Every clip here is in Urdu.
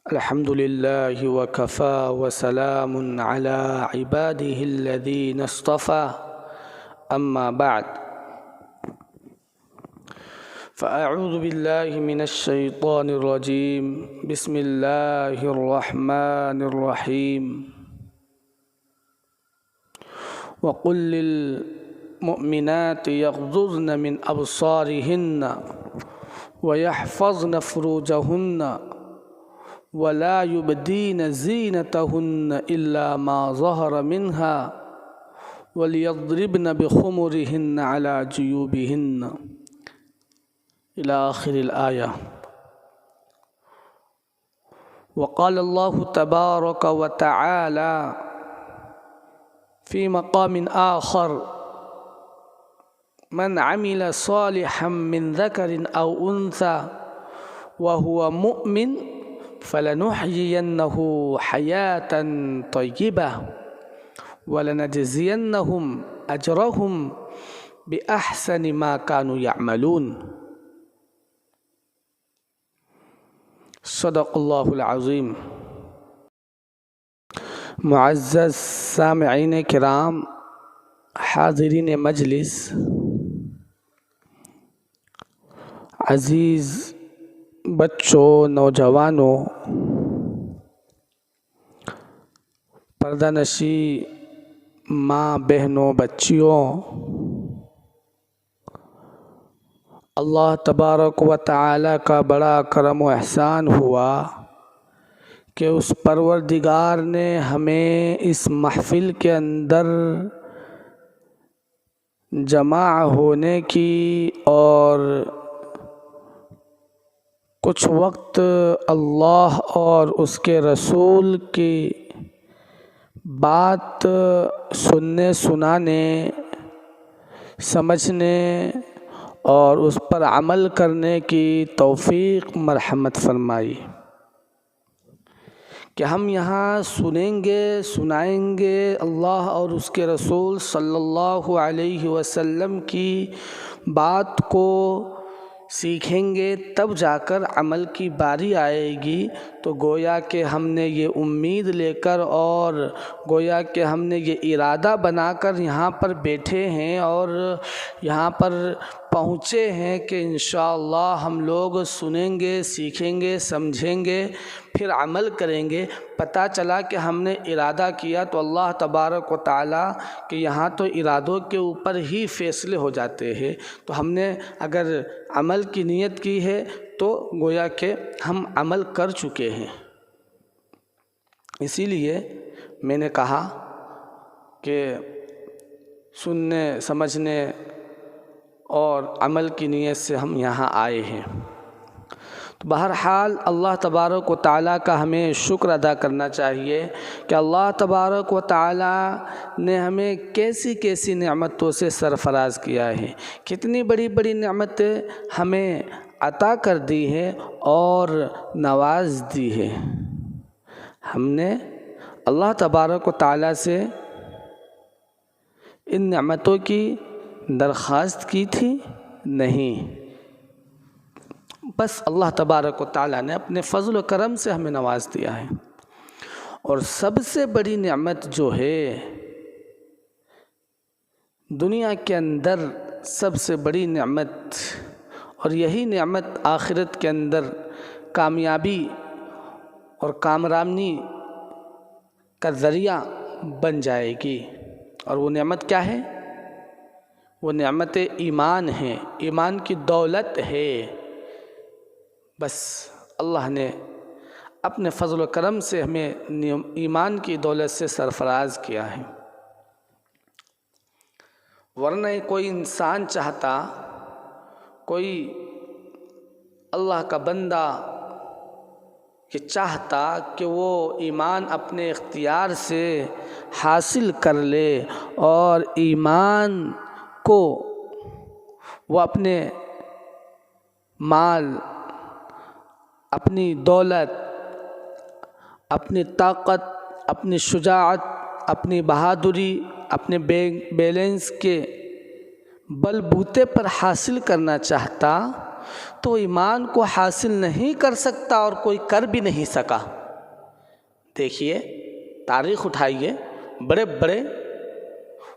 الحمد لله وكفى وسلام على عباده الذين اصطفى أما بعد فأعوذ بالله من الشيطان الرجيم بسم الله الرحمن الرحيم وقل للمؤمنات يغضضن من أبصارهن ويحفظن فروجهن ولا يبدين زينتهن إلا ما ظهر منها وليضربن بخمرهن على جيوبهن إلى آخر الآية. وقال الله تبارك وتعالى في مقام آخر: من عمل صالحا من ذكر أو أنثى وهو مؤمن فلنحيينه حياة طيبة ولنجزينهم أجرهم بأحسن ما كانوا يعملون. صدق اللہ العظیم. معزز سامعین کرام، حاضرین مجلس، عزیز بچوں، نوجوانوں، پردہ نشی ماں، بہنوں، بچیوں، اللہ تبارک و تعالی کا بڑا کرم و احسان ہوا کہ اس پروردگار نے ہمیں اس محفل کے اندر جمع ہونے کی اور کچھ وقت اللہ اور اس کے رسول کی بات سننے، سنانے، سمجھنے اور اس پر عمل کرنے کی توفیق مرحمت فرمائی کہ ہم یہاں سنیں گے، سنائیں گے اللہ اور اس کے رسول صلی اللہ علیہ وسلم کی بات کو سیکھیں گے، تب جا کر عمل کی باری آئے گی. تو گویا کہ ہم نے یہ امید لے کر اور گویا کہ ہم نے یہ ارادہ بنا کر یہاں پر بیٹھے ہیں اور یہاں پر پہنچے ہیں کہ انشاءاللہ ہم لوگ سنیں گے، سیکھیں گے، سمجھیں گے، پھر عمل کریں گے. پتہ چلا کہ ہم نے ارادہ کیا تو اللہ تبارک و تعالی کہ یہاں تو ارادوں کے اوپر ہی فیصلے ہو جاتے ہیں. تو ہم نے اگر عمل کی نیت کی ہے تو گویا کہ ہم عمل کر چکے ہیں. اسی لیے میں نے کہا کہ سننے، سمجھنے اور عمل کی نیت سے ہم یہاں آئے ہیں. تو بہرحال اللہ تبارک و تعالیٰ کا ہمیں شکر ادا کرنا چاہیے کہ اللہ تبارک و تعالیٰ نے ہمیں کیسی کیسی نعمتوں سے سرفراز کیا ہے، کتنی بڑی بڑی نعمتیں ہمیں عطا کر دی ہے اور نواز دی ہے. ہم نے اللہ تبارک و تعالیٰ سے ان نعمتوں کی درخواست کی تھی؟ نہیں، بس اللہ تبارک و تعالیٰ نے اپنے فضل و کرم سے ہمیں نواز دیا ہے. اور سب سے بڑی نعمت جو ہے دنیا کے اندر، سب سے بڑی نعمت، اور یہی نعمت آخرت کے اندر کامیابی اور کامرانی کا ذریعہ بن جائے گی. اور وہ نعمت کیا ہے؟ وہ نعمت ایمان ہے، ایمان کی دولت ہے. بس اللہ نے اپنے فضل و کرم سے ہمیں ایمان کی دولت سے سرفراز کیا ہے. ورنہ کوئی انسان چاہتا، کوئی اللہ کا بندہ یہ چاہتا کہ وہ ایمان اپنے اختیار سے حاصل کر لے اور ایمان کو وہ اپنے مال، اپنی دولت، اپنی طاقت، اپنی شجاعت، اپنی بہادری، اپنے بیلنس کے بل بوتے پر حاصل کرنا چاہتا تو ایمان کو حاصل نہیں کر سکتا اور کوئی کر بھی نہیں سکا۔ دیکھیے تاریخ اٹھائیے، بڑے بڑے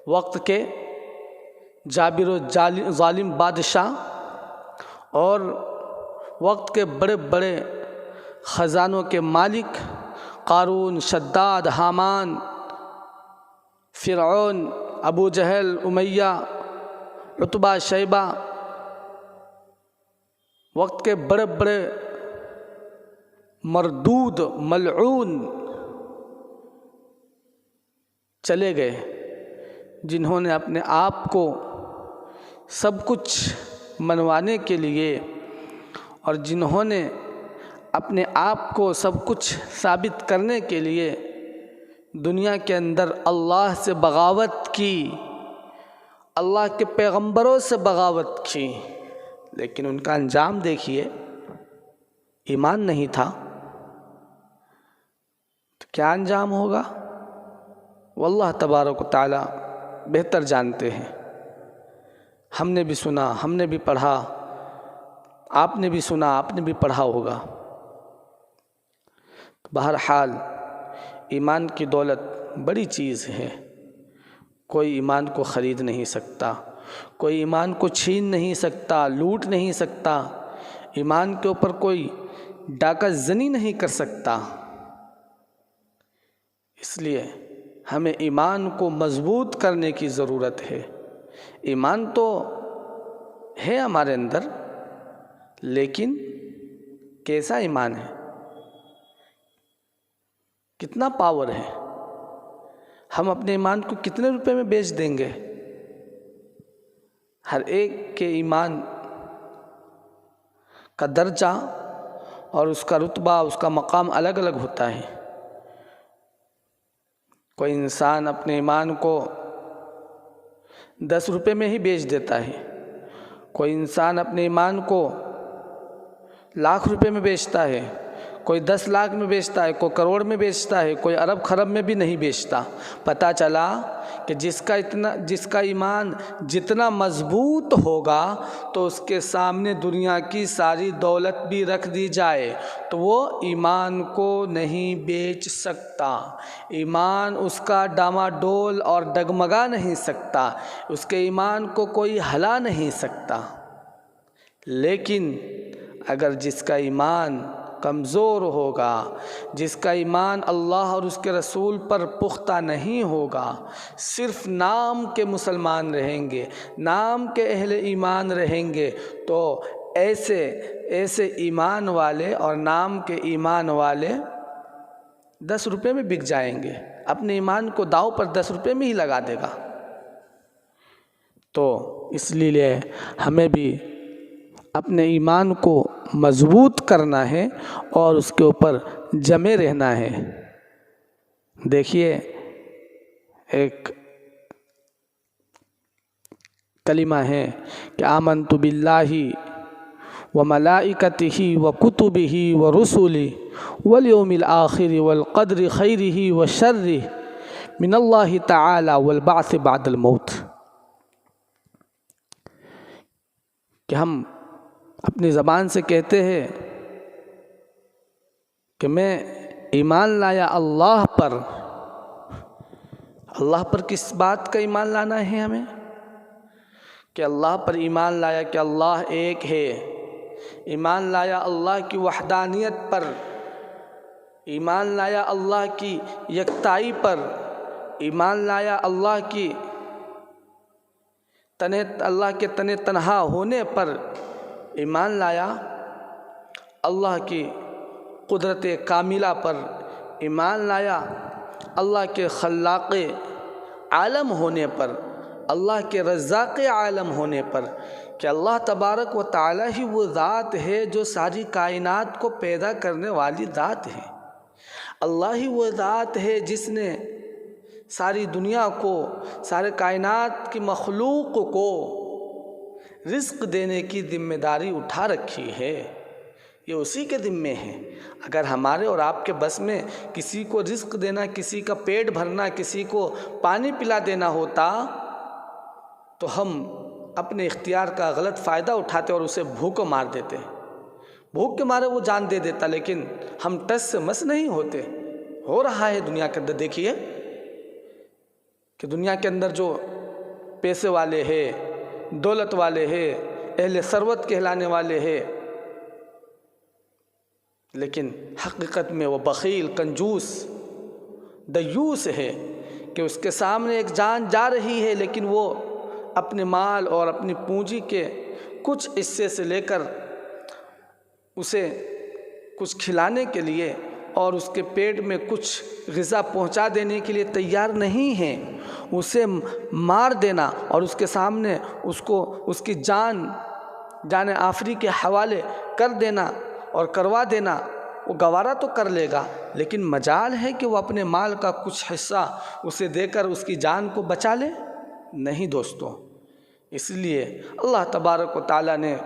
وقت کے جابر و ظالم بادشاہ اور وقت کے بڑے بڑے خزانوں کے مالک، قارون، شداد، حامان، فرعون، ابو جہل، امیہ، عتبہ، شیبہ، وقت کے بڑے بڑے مردود ملعون چلے گئے، جنہوں نے اپنے آپ کو سب کچھ منوانے کے لیے اور جنہوں نے اپنے آپ کو سب کچھ ثابت کرنے کے لیے دنیا کے اندر اللہ سے بغاوت کی، اللہ کے پیغمبروں سے بغاوت کی، لیکن ان کا انجام دیکھیے، ایمان نہیں تھا تو کیا انجام ہوگا واللہ تبارک و تعالی بہتر جانتے ہیں۔ ہم نے بھی سنا، ہم نے بھی پڑھا، آپ نے بھی سنا، آپ نے بھی پڑھا ہوگا۔ بہرحال ایمان کی دولت بڑی چیز ہے، کوئی ایمان کو خرید نہیں سکتا، کوئی ایمان کو چھین نہیں سکتا، لوٹ نہیں سکتا، ایمان کے اوپر کوئی ڈاکہ زنی نہیں کر سکتا۔ اس لیے ہمیں ایمان کو مضبوط کرنے کی ضرورت ہے۔ ایمان تو ہے ہمارے اندر، لیکن کیسا ایمان ہے، کتنا پاور ہے، ہم اپنے ایمان کو کتنے روپے میں بیچ دیں گے؟ ہر ایک کے ایمان کا درجہ اور اس کا رتبہ، اس کا مقام الگ الگ ہوتا ہے۔ کوئی انسان اپنے ایمان کو 10 روپے میں ہی بیچ دیتا ہے، کوئی انسان اپنے ایمان کو لاکھ روپے میں بیچتا ہے، کوئی 10 لاکھ میں بیچتا ہے، کوئی کروڑ میں بیچتا ہے، کوئی ارب خرب میں بھی نہیں بیچتا۔ پتہ چلا کہ جس کا ایمان جتنا مضبوط ہوگا تو اس کے سامنے دنیا کی ساری دولت بھی رکھ دی جائے تو وہ ایمان کو نہیں بیچ سکتا، ایمان اس کا ڈاماڈول اور ڈگمگا نہیں سکتا، اس کے ایمان کو کوئی ہلا نہیں سکتا۔ لیکن اگر جس کا ایمان کمزور ہوگا، جس کا ایمان اللہ اور اس کے رسول پر پختہ نہیں ہوگا، صرف نام کے مسلمان رہیں گے، نام کے اہل ایمان رہیں گے، تو ایسے ایمان والے اور نام کے ایمان والے 10 روپے میں بک جائیں گے، اپنے ایمان کو داؤ پر 10 روپے میں ہی لگا دے گا۔ تو اس لیے ہمیں بھی اپنے ایمان کو مضبوط کرنا ہے اور اس کے اوپر جمے رہنا ہے۔ دیکھیے ایک کلمہ ہے کہ آمنت باللہ وملائکتہ وکتبہ ورسلہ والیوم الآخر والقدر خیرہ وشرہ من اللہ تعالی والبعث بعد الموت، کہ ہم اپنی زبان سے کہتے ہیں کہ میں ایمان لایا اللہ پر۔ اللہ پر کس بات کا ایمان لانا ہے ہمیں؟ کہ اللہ پر ایمان لایا کہ اللہ ایک ہے، ایمان لایا اللہ کی وحدانیت پر، ایمان لایا اللہ کی یکتائی پر، ایمان لایا اللہ کے تنہا ہونے پر، ایمان لایا اللہ کی قدرت کاملہ پر، ایمان لایا اللہ کے خلاق عالم ہونے پر، اللہ کے رزاق عالم ہونے پر، کہ اللہ تبارک و تعالی ہی وہ ذات ہے جو ساری کائنات کو پیدا کرنے والی ذات ہے۔ اللہ ہی وہ ذات ہے جس نے ساری دنیا کو، سارے کائنات کی مخلوق کو رزق دینے کی ذمہ داری اٹھا رکھی ہے، یہ اسی کے ذمے ہے۔ اگر ہمارے اور آپ کے بس میں کسی کو رزق دینا، کسی کا پیٹ بھرنا، کسی کو پانی پلا دینا ہوتا تو ہم اپنے اختیار کا غلط فائدہ اٹھاتے اور اسے بھوک مار دیتے، بھوک کے مارے وہ جان دے دیتا، لیکن ہم ٹس سے مس نہیں ہوتے۔ ہو رہا ہے دنیا کے اندر، دیکھیے کہ دنیا کے اندر جو پیسے والے ہیں، دولت والے ہیں، اہل ثروت کہلانے والے ہیں، لیکن حقیقت میں وہ بخیل، کنجوس، دیوس ہے کہ اس کے سامنے ایک جان جا رہی ہے، لیکن وہ اپنے مال اور اپنی پونجی کے کچھ حصے سے لے کر اسے کچھ کھلانے کے لیے اور اس کے پیٹ میں کچھ غذا پہنچا دینے کے لیے تیار نہیں ہیں۔ اسے مار دینا اور اس کے سامنے اس کی جان آفری کے حوالے کر دینا اور کروا دینا، وہ گوارا تو کر لے گا، لیکن مجال ہے کہ وہ اپنے مال کا کچھ حصہ اسے دے کر اس کی جان کو بچا لے؟ نہیں دوستو۔ اس لیے اللہ تبارک و تعالیٰ نے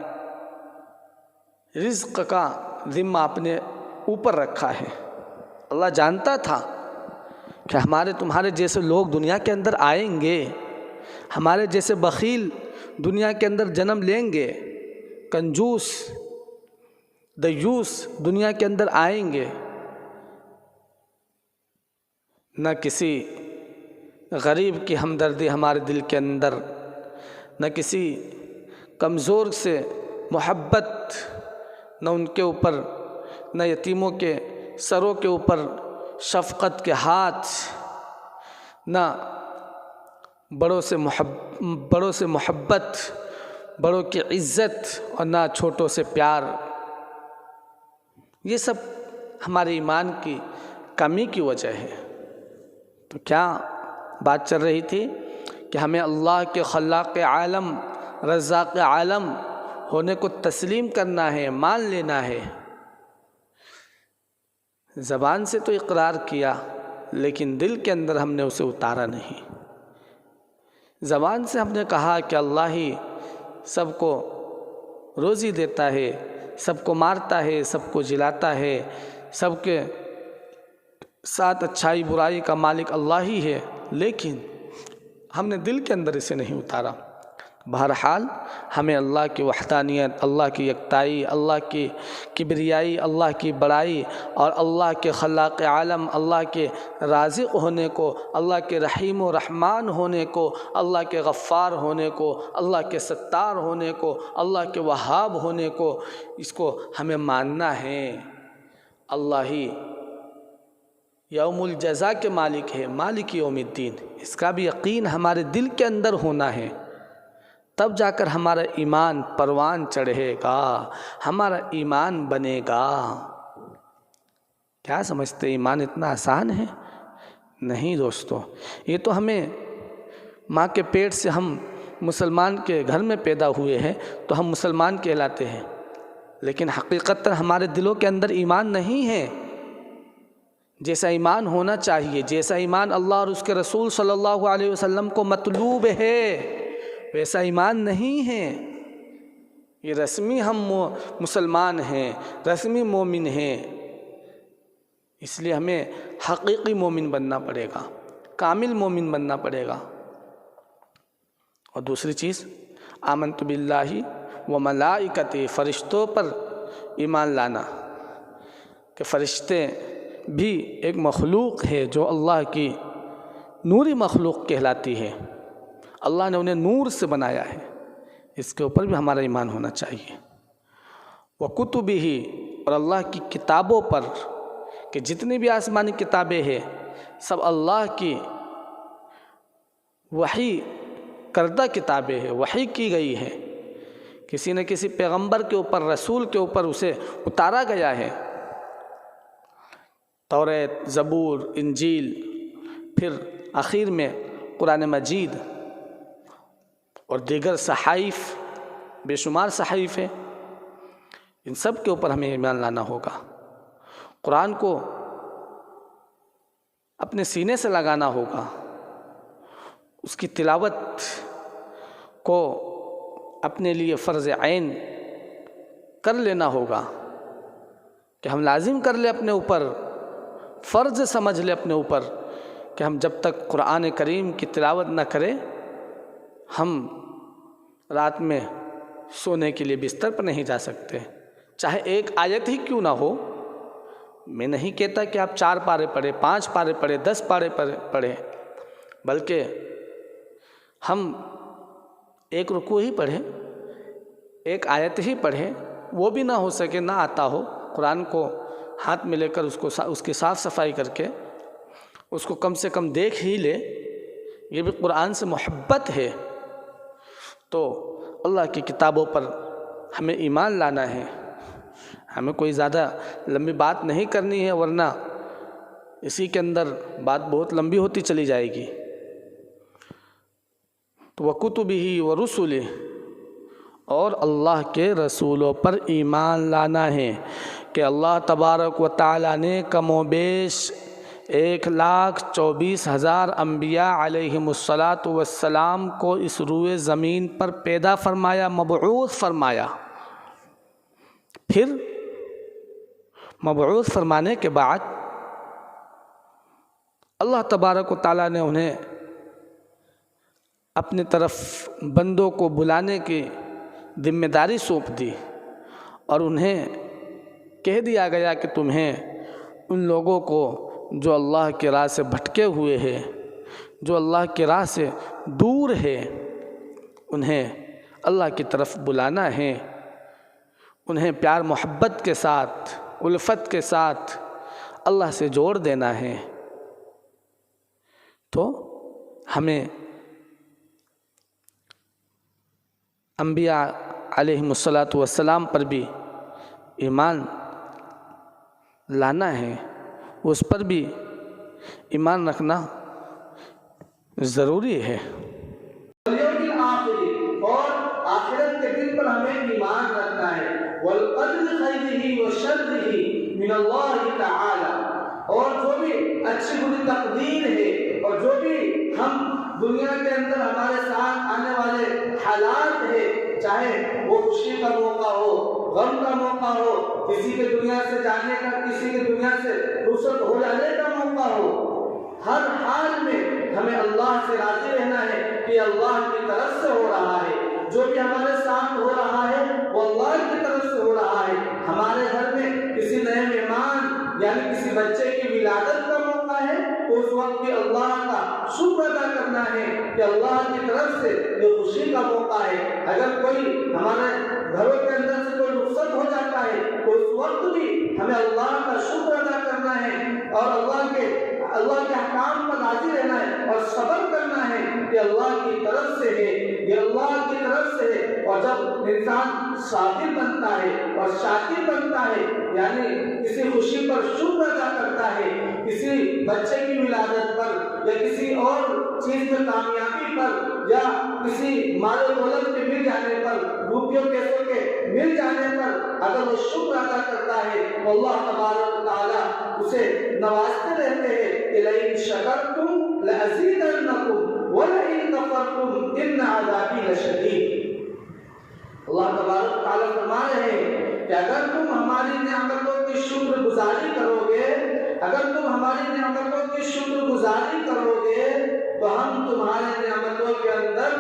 رزق کا ذمہ اپنے اوپر رکھا ہے۔ اللہ جانتا تھا کہ تمہارے جیسے لوگ دنیا کے اندر آئیں گے، ہمارے جیسے بخیل دنیا کے اندر جنم لیں گے، کنجوس، دیوس دنیا کے اندر آئیں گے۔ نہ کسی غریب کی ہمدردی ہمارے دل کے اندر، نہ کسی کمزور سے محبت، نہ ان کے اوپر، نہ یتیموں کے سروں کے اوپر شفقت کے ہاتھ، نہ بڑوں سے محبت، بڑوں کی عزت، اور نہ چھوٹوں سے پیار۔ یہ سب ہمارے ایمان کی کمی کی وجہ ہے۔ تو کیا بات چل رہی تھی کہ ہمیں اللہ کے خلاق عالم، رزاق عالم ہونے کو تسلیم کرنا ہے، مان لینا ہے۔ زبان سے تو اقرار کیا، لیکن دل کے اندر ہم نے اسے اتارا نہیں۔ زبان سے ہم نے کہا کہ اللہ ہی سب کو روزی دیتا ہے، سب کو مارتا ہے، سب کو جلاتا ہے، سب کے ساتھ اچھائی برائی کا مالک اللہ ہی ہے، لیکن ہم نے دل کے اندر اسے نہیں اتارا۔ بہرحال ہمیں اللہ کی وحدانیت، اللہ کی یکتائی، اللہ کی کبریائی، اللہ کی بڑائی اور اللہ کے خلاق عالم، اللہ کے رازق ہونے کو، اللہ کے رحیم و رحمان ہونے کو، اللہ کے غفار ہونے کو، اللہ کے ستار ہونے کو، اللہ کے وہاب ہونے کو، اس کو ہمیں ماننا ہے۔ اللہ ہی یوم الجزا کے مالک ہے، مالک یوم الدین، اس کا بھی یقین ہمارے دل کے اندر ہونا ہے، تب جا کر ہمارا ایمان پروان چڑھے گا، ہمارا ایمان بنے گا۔ کیا سمجھتے ایمان اتنا آسان ہے؟ نہیں دوستو، یہ تو ہمیں ماں کے پیٹ سے، ہم مسلمان کے گھر میں پیدا ہوئے ہیں تو ہم مسلمان کہلاتے ہیں، لیکن حقیقتاً ہمارے دلوں کے اندر ایمان نہیں ہے جیسا ایمان ہونا چاہیے، جیسا ایمان اللہ اور اس کے رسول صلی اللہ علیہ وسلم کو مطلوب ہے، ویسا ایمان نہیں ہے۔ یہ رسمی ہم مسلمان ہیں، رسمی مومن ہیں، اس لیے ہمیں حقیقی مومن بننا پڑے گا، کامل مومن بننا پڑے گا۔ اور دوسری چیز، آمنت باللہ و ملائکتہ، فرشتوں پر ایمان لانا، کہ فرشتے بھی ایک مخلوق ہے جو اللہ کی نوری مخلوق کہلاتی ہے، اللہ نے انہیں نور سے بنایا ہے، اس کے اوپر بھی ہمارا ایمان ہونا چاہیے۔ وکتبہ، اور اللہ کی کتابوں پر، کہ جتنی بھی آسمانی کتابیں ہیں سب اللہ کی وحی کردہ کتابیں ہیں، وحی کی گئی ہے، کسی نہ کسی پیغمبر کے اوپر، رسول کے اوپر اسے اتارا گیا ہے۔ توریت، زبور، انجیل، پھر آخر میں قرآن مجید اور دیگر صحائف، بے شمار صحائف ہیں، ان سب کے اوپر ہمیں ایمان لانا ہوگا۔ قرآن کو اپنے سینے سے لگانا ہوگا، اس کی تلاوت کو اپنے لیے فرض عین کر لینا ہوگا، کہ ہم لازم کر لیں اپنے اوپر، فرض سمجھ لیں اپنے اوپر، کہ ہم جب تک قرآن کریم کی تلاوت نہ کریں ہم رات میں سونے کے لیے بستر پر نہیں جا سکتے، چاہے ایک آیت ہی کیوں نہ ہو۔ میں نہیں کہتا کہ آپ 4 پارے پڑھیں، 5 پارے پڑھیں، 10 پارے پڑھیں، بلکہ ہم ایک رکوع ہی پڑھیں، ایک آیت ہی پڑھیں، وہ بھی نہ ہو سکے، نہ آتا ہو، قرآن کو ہاتھ میں لے کر اس کی صاف صفائی کر کے اس کو کم سے کم دیکھ ہی لے، یہ بھی قرآن سے محبت ہے۔ تو اللہ کی کتابوں پر ہمیں ایمان لانا ہے، ہمیں کوئی زیادہ لمبی بات نہیں کرنی ہے، ورنہ اسی کے اندر بات بہت لمبی ہوتی چلی جائے گی۔ تو وَكُتُبِهِ وَرُسُلِهِ، اور اللہ کے رسولوں پر ایمان لانا ہے کہ اللہ تبارک و تعالیٰ نے کم و بیش 1,24,000 انبیاء علیہم السلام کو اس روئے زمین پر پیدا فرمایا، مبعوث فرمایا۔ پھر مبعوث فرمانے کے بعد اللہ تبارک و تعالیٰ نے انہیں اپنی طرف بندوں کو بلانے کی ذمہ داری سونپ دی، اور انہیں کہہ دیا گیا کہ تمہیں ان لوگوں کو جو اللہ کی راہ سے بھٹکے ہوئے ہیں، جو اللہ کی راہ سے دور ہے، انہیں اللہ کی طرف بلانا ہے، انہیں پیار محبت کے ساتھ، الفت کے ساتھ اللہ سے جوڑ دینا ہے۔ تو ہمیں انبیاء علیہم السلام پر بھی ایمان لانا ہے، اس پر بھی ایمان رکھنا ضروری ہے۔ اور آخرت کے دن پر ہمیں ایمان رکھنا ہے، والقدر خیرہ وشرہ من اللہ تعالی، اور جو بھی اچھی بری تقدیر ہے، اور جو بھی ہم دنیا کے اندر ہمارے ساتھ آنے والے حالات ہیں، چاہے وہ خوشی کا موقع ہو، غم کا موقع ہو، کسی کے دنیا سے جانے کا، کسی کے دنیا سے رخصت ہو جانے کا موقع ہو، ہر حال میں ہمیں اللہ سے راضی رہنا ہے کہ اللہ کی طرف سے ہو رہا ہے، جو بھی ہمارے ساتھ ہو رہا ہے وہ اللہ کی طرف سے ہو رہا ہے۔ ہمارے گھر میں کسی نئے مہمان یعنی کسی بچے کی ولادت کا موقع ہے تو اس وقت بھی اللہ کا شکر ادا کرنا ہے کہ اللہ کی طرف سے یہ خوشی کا موقع ہے۔ اگر کوئی ہمارے گھروں کے اندر سے کوئی رخصت ہو جاتا ہے تو اس وقت بھی ہمیں اللہ کا شکر ادا کرنا ہے اور اللہ کے احکام پر راضی رہنا ہے اور صبر کرنا ہے کہ اللہ کی طرف سے ہے، یہ اللہ کی طرف سے ہے۔ اور جب انسان صابر بنتا ہے اور شاکر بنتا ہے، یعنی کسی خوشی پر شکر ادا کرتا ہے، کسی بچے کی ولادت پر یا کسی اور چیز میں کامیابی پر یا کسی مال و دولت کے مل جانے پر، روپیوں پیسوں کے مل جانے پر اگر وہ شکر ادا کرتا ہے تو اللہ تبارک و تعالیٰ اسے نوازتے رہتے ہیں کہ لئن شکرتم لأزیدنکم ولئن کفرتم ان عذابی لشدید۔ اللہ تبارک و تعالیٰ فرما رہے ہیں کہ اگر تم ہماری نعمتوں کی شکر گزاری کرو گے، اگر تم ہماری نعمتوں کی شکر گزاری کرو گے تو ہم تمہارے نعمتوں کے اندر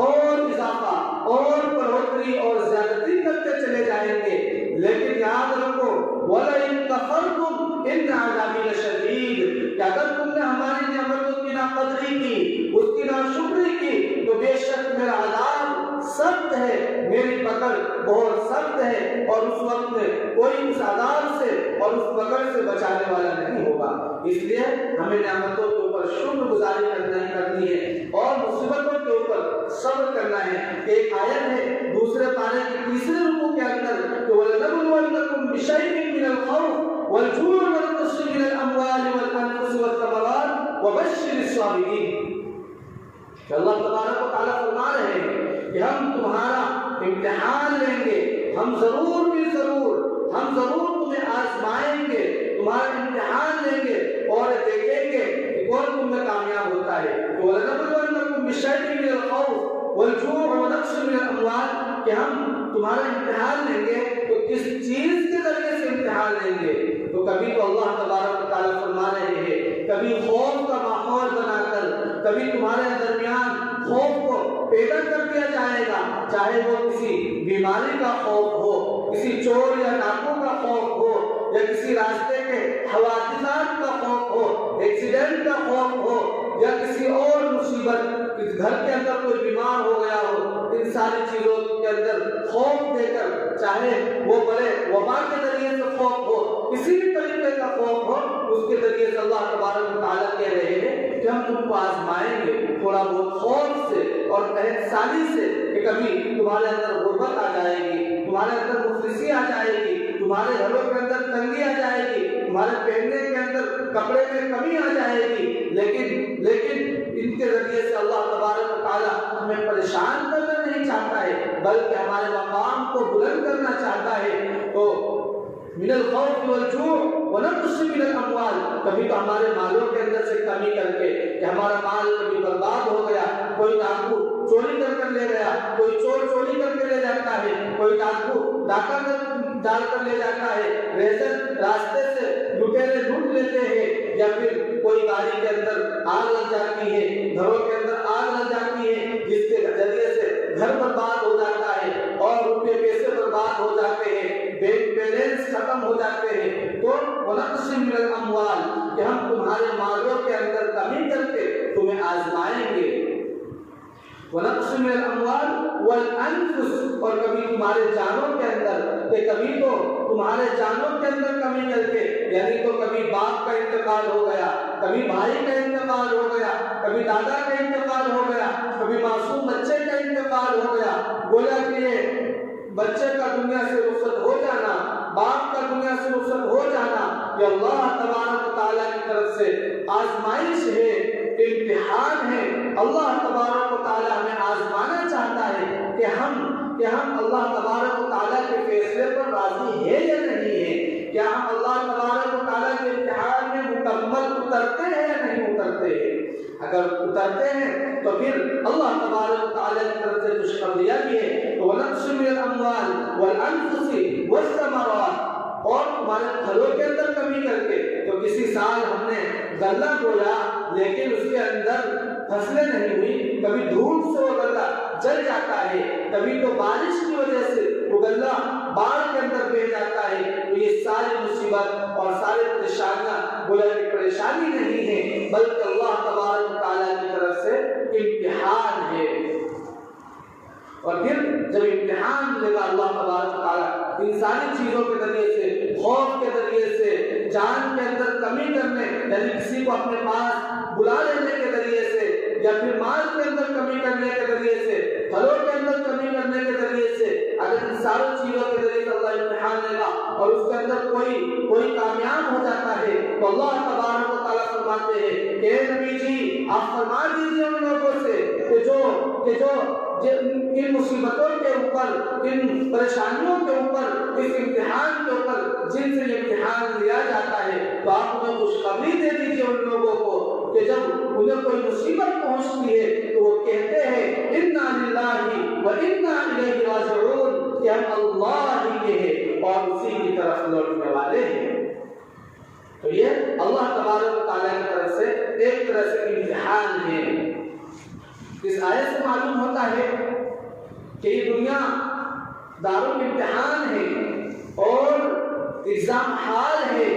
اور اضافہ اور بڑھوتری اور زیادتی کرتے چلے جائیں گے، لیکن یاد رکھو وَلَئِن كَفَرْتُمْ إِنَّ عَذَابِي لَشَدِيدٌ، کہ اگر تم نے ہماری نعمتوں کی ناقدری کی، اس کی ناشکری کی تو بے شک میرا عذاب سخت ہے، میری پکڑ بہت سخت ہے، اور اس وقت میں کوئی اس عذاب سے اور اس پکڑ سے بچانے والا نہیں ہوگا۔ اس لیے ہمیں نعمتوں کے اوپر شکر گزاری کرنی ہے اور مصیبتوں کے اوپر صبر کرنا ہے۔ ایک آیت ہے دوسرے پارے کی تیسرے رکوع کے اندر کہ وَلَنَبْلُوَنَّكُمْ بِشَيْءٍ مِّنَ الْخَوْفِ وَالْجُوعِ وَالنَّقْصِ مِّنَ الْأَمْوَالِ وَالْأَنفُسِ وَالثَّمَرَاتِ وَبَشِّرِ الصَّابِرِينَ، کہ اللہ تبارک و تعالیٰ فرما رہے ہیں کہ ہم تمہارا امتحان لیں گے، ہم ضرور تمہیں آزمائیں گے، تمہارا امتحان لیں گے اور دیکھیں گے کہ کون تم میں کامیاب ہوتا ہے۔ وَلَنَبْلُوَنَّكُمْ بِشَيْءٍ مِّنَ الْخَوْفِ وَالْجُوعِ وَنَقْصٍ مِّنَ الْأَمْوَالِ، کہ ہم تمہارا امتحان لیں گے تو کس چیز کے ذریعے سے امتحان لیں گے؟ تو کبھی تو اللہ تبارک و تعالیٰ فرما رہے ہیں کبھی خوف کا ماحول بنا کر، کبھی تمہارے درمیان خوف کو پیدا کر دیا جائے گا، چاہے وہ کسی بیماری کا خوف ہو، کسی چور یا ڈاکو کا خوف ہو، یا کسی راستے کے حوادثات کا خوف ہو، ایکسیڈنٹ کا خوف ہو، یا کسی اور مصیبت، گھر کے اندر کوئی بیمار ہو گیا ہو، ان ساری چیزوں کے اندر خوف دے کر، چاہے وہ بڑے وبا کے ذریعے سے خوف ہو، کسی بھی طریقے کا خوف ہو، اس کے ذریعے سے اللہ تبارک و تعالیٰ کہہ رہے ہیں کہ ہم تم کو آزمائیں گے تھوڑا بہت خوف سے اور احسانی سے، کہ کبھی تمہارے اندر غربت آ جائے گی، تمہارے اندر مفلسی آ جائے گی، تمہارے گھروں کے اندر تنگی آ جائے گی، تمہارے پہننے کے اندر کپڑے میں کمی آ جائے گی، لیکن ان کے ذریعے سے اللہ تبارک و تعالیٰ ہمیں پریشان کرنا نہیں چاہتا ہے، بلکہ ہمارے مقام کو بلند کرنا چاہتا ہے۔ تو من الخوف والجوع ونقص من الاموال، کبھی تو ہمارے مالوں کے اندر سے کمی کر کے کہ ہمارا مال کبھی برباد ہو گیا، کوئی ڈاکو چوری کر لے گیا، کوئی چور چوری کر کے لے جاتا ہے، کوئی ڈاکو ڈاکہ ڈال کر لے جاتا ہے، ریزن راستے سے لٹیرے لوٹ لیتے ہیں، یا پھر کوئی گاڑی کے اندر آگ لگ جاتی ہے، گھروں کے اندر آگ لگ جاتی ہے، جس کے ذریعے سے گھر برباد ہو جاتا ہے اور روپے پیسے برباد ہو جاتے ہیں، بینک بیلنس ختم ہو جاتے ہیں۔ تو وَنَقْصٍ مِّنَ الْأَمْوَالِ، کہ ہم تمہارے مالوں کے اندر کمی کر کے تمہیں آزمائیں گے، وَنَقْصٍ مِّنَ الْأَمْوَالِ وَالْأَنفُسِ، اور کبھی تمہارے جانوں کے اندر، کہ کبھی تو تمہارے جانوں کے اندر کمی کر کے، یعنی تو کبھی باپ کا انتقال ہو گیا، کبھی بھائی کا انتقال ہو گیا، کبھی دادا کا انتقال ہو گیا، کبھی معصوم بچے کا انتقال ہو گیا، گویا کہ یہ بچے کا دنیا سے رخصت ہو جانا، باپ کا دنیا سے رخصت ہو جانا، یہ اللہ تبارک و تعالیٰ کی طرف سے آزمائش ہے، امتحان ہے۔ اللہ تبارک و تعالیٰ ہمیں آزمانا چاہتا ہے کہ ہم اللہ تبارک و تعالیٰ کے فیصلے پر راضی ہے یا نہیں ہے، کیا ہم اللہ تبارک و تعالیٰ کے امتحان میں مکمل اترتے ہیں یا نہیں اترتے ہیں۔ اگر اترتے ہیں تو پھر اللہ تبارک و تعالیٰ کی طرف سے خوشخبریاں بھی ہے، تو وَنَقْصٍ مِّنَ الْأَمْوَالِ وَالْأَنفُسِ وَالثَّمَرَاتِ، اور تمہارے پھلوں کے اندر کمی کر کے، تو کسی سال ہم نے غلہ بویا لیکن اس کے اندر فصلیں نہیں ہوئی، کبھی دھوپ سے وہ غلہ جل جاتا ہے، کبھی تو بارش کی وجہ سے وہ غلہ باڑھ کے اندر بہ جاتا ہے، تو یہ ساری مصیبت اور ساری پریشانیاں گویا کہ پریشانی نہیں ہے، بلکہ اللہ تبارک و تعالیٰ کی طرف سے امتحان ہے۔ اور پھر جب امتحان ملے گا اللہ تبارک و تعالیٰ ان ساری چیزوں کے ذریعے سے، خوف کے ذریعے سے، جان کے اندر کمی کرنے، یعنی کسی کو اپنے پاس بلا لینے کے ذریعے سے، یا پھر مال کے اندر کمی کرنے کے ذریعے سے، پھلوں کے اندر کمی کرنے کے ذریعے سے، اگر ان ساری چیزوں کے ذریعے سے اللہ امتحان لے گا اور اس کے اندر کوئی کامیاب ہو جاتا ہے، تو اللہ تبارک و تعالیٰ فرماتے ہیں کہ اے نبی جی آپ فرما دیجیے ان لوگوں سے کہ جو ان مصیبتوں کے اوپر، ان پریشانیوں کے اوپر، اس امتحان کے اوپر جن سے یہ امتحان لیا جاتا ہے، تو آپ انہیں خوشخبری دے دیجیے ان لوگوں کو کہ جب انہیں کوئی مصیبت پہنچتی ہے تو وہ کہتے ہیں اِنَّا لِلَّهِ وَإِنَّا إِلَيْهِ رَاجِعُونَ، کہ ہم اللہ ہی کے ہیں اور اسی کی طرف لوٹنے والے ہیں۔ تو یہ اللہ تبارک و تعالیٰ کی طرف سے ایک طرح سے امتحان ہے۔ اس آیت سے معلوم ہوتا ہے کہ یہ دنیا دارالامتحان ہے اور ایگزام ہال ہے،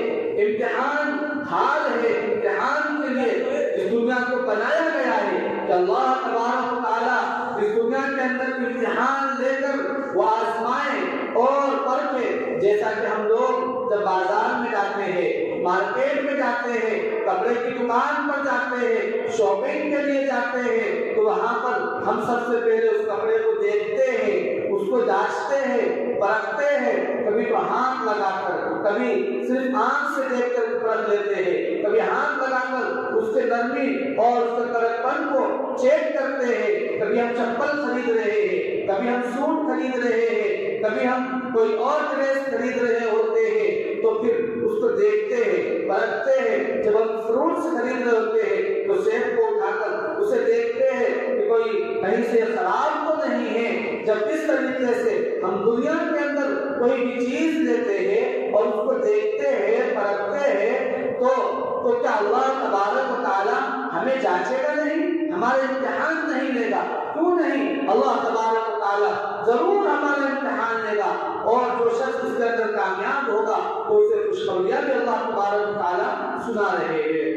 امتحان حال ہے۔ امتحان کے لیے اس دنیا کو بنایا گیا ہے کہ اللہ تبارک و تعالیٰ اس دنیا کے اندر امتحان لے کر وہ آزمائے اور پرکھے، جیسا کہ ہم لوگ جب بازار میں جاتے ہیں، مارکیٹ میں جاتے ہیں، کپڑے کی دکان پر جاتے ہیں، شاپنگ کے لیے جاتے ہیں، تو وہاں پر ہم سب سے پہلے اس کپڑے کو دیکھتے ہیں، اس کو جانچتے ہیں، پرکھتے ہیں، کبھی تو ہاتھ لگا کر، کبھی صرف آنکھ سے دیکھ کر پرکھ لیتے ہیں، کبھی ہاتھ لگا کر اس کے نرمی اور اس کے کڑک پن کو چیک کرتے ہیں، کبھی ہم چپل خرید رہے ہیں، کبھی ہم سوٹ خرید رہے ہیں، کبھی ہم کوئی اور ڈریس خرید رہے ہوتے ہیں، تو پھر اس کو دیکھتے ہیں، پرکھتے ہیں۔ جب ہم فروٹس خرید رہے ہوتے ہیں تو سیب کو اٹھا کر اسے دیکھتے ہیں کہ کوئی کہیں سے خراب تو نہیں ہے۔ جب اس طریقے سے ہم دنیا کے اندر کوئی بھی چیز لیتے ہیں اور اس کو دیکھتے ہیں، پرکھتے ہیں، تو کیا اللہ تبارک و تعالیٰ ہمیں جانچے گا نہیں، ہمارے امتحان نہیں لے گا؟ کیوں نہیں اللہ تبارک و تعالیٰ ضرور ہمارا امتحان لے گا، اور جو شخص اس کے اندر کامیاب ہوگا تو اسے خوشخبریاں بھی اللہ تبارک و تعالیٰ سنا رہے ہیں۔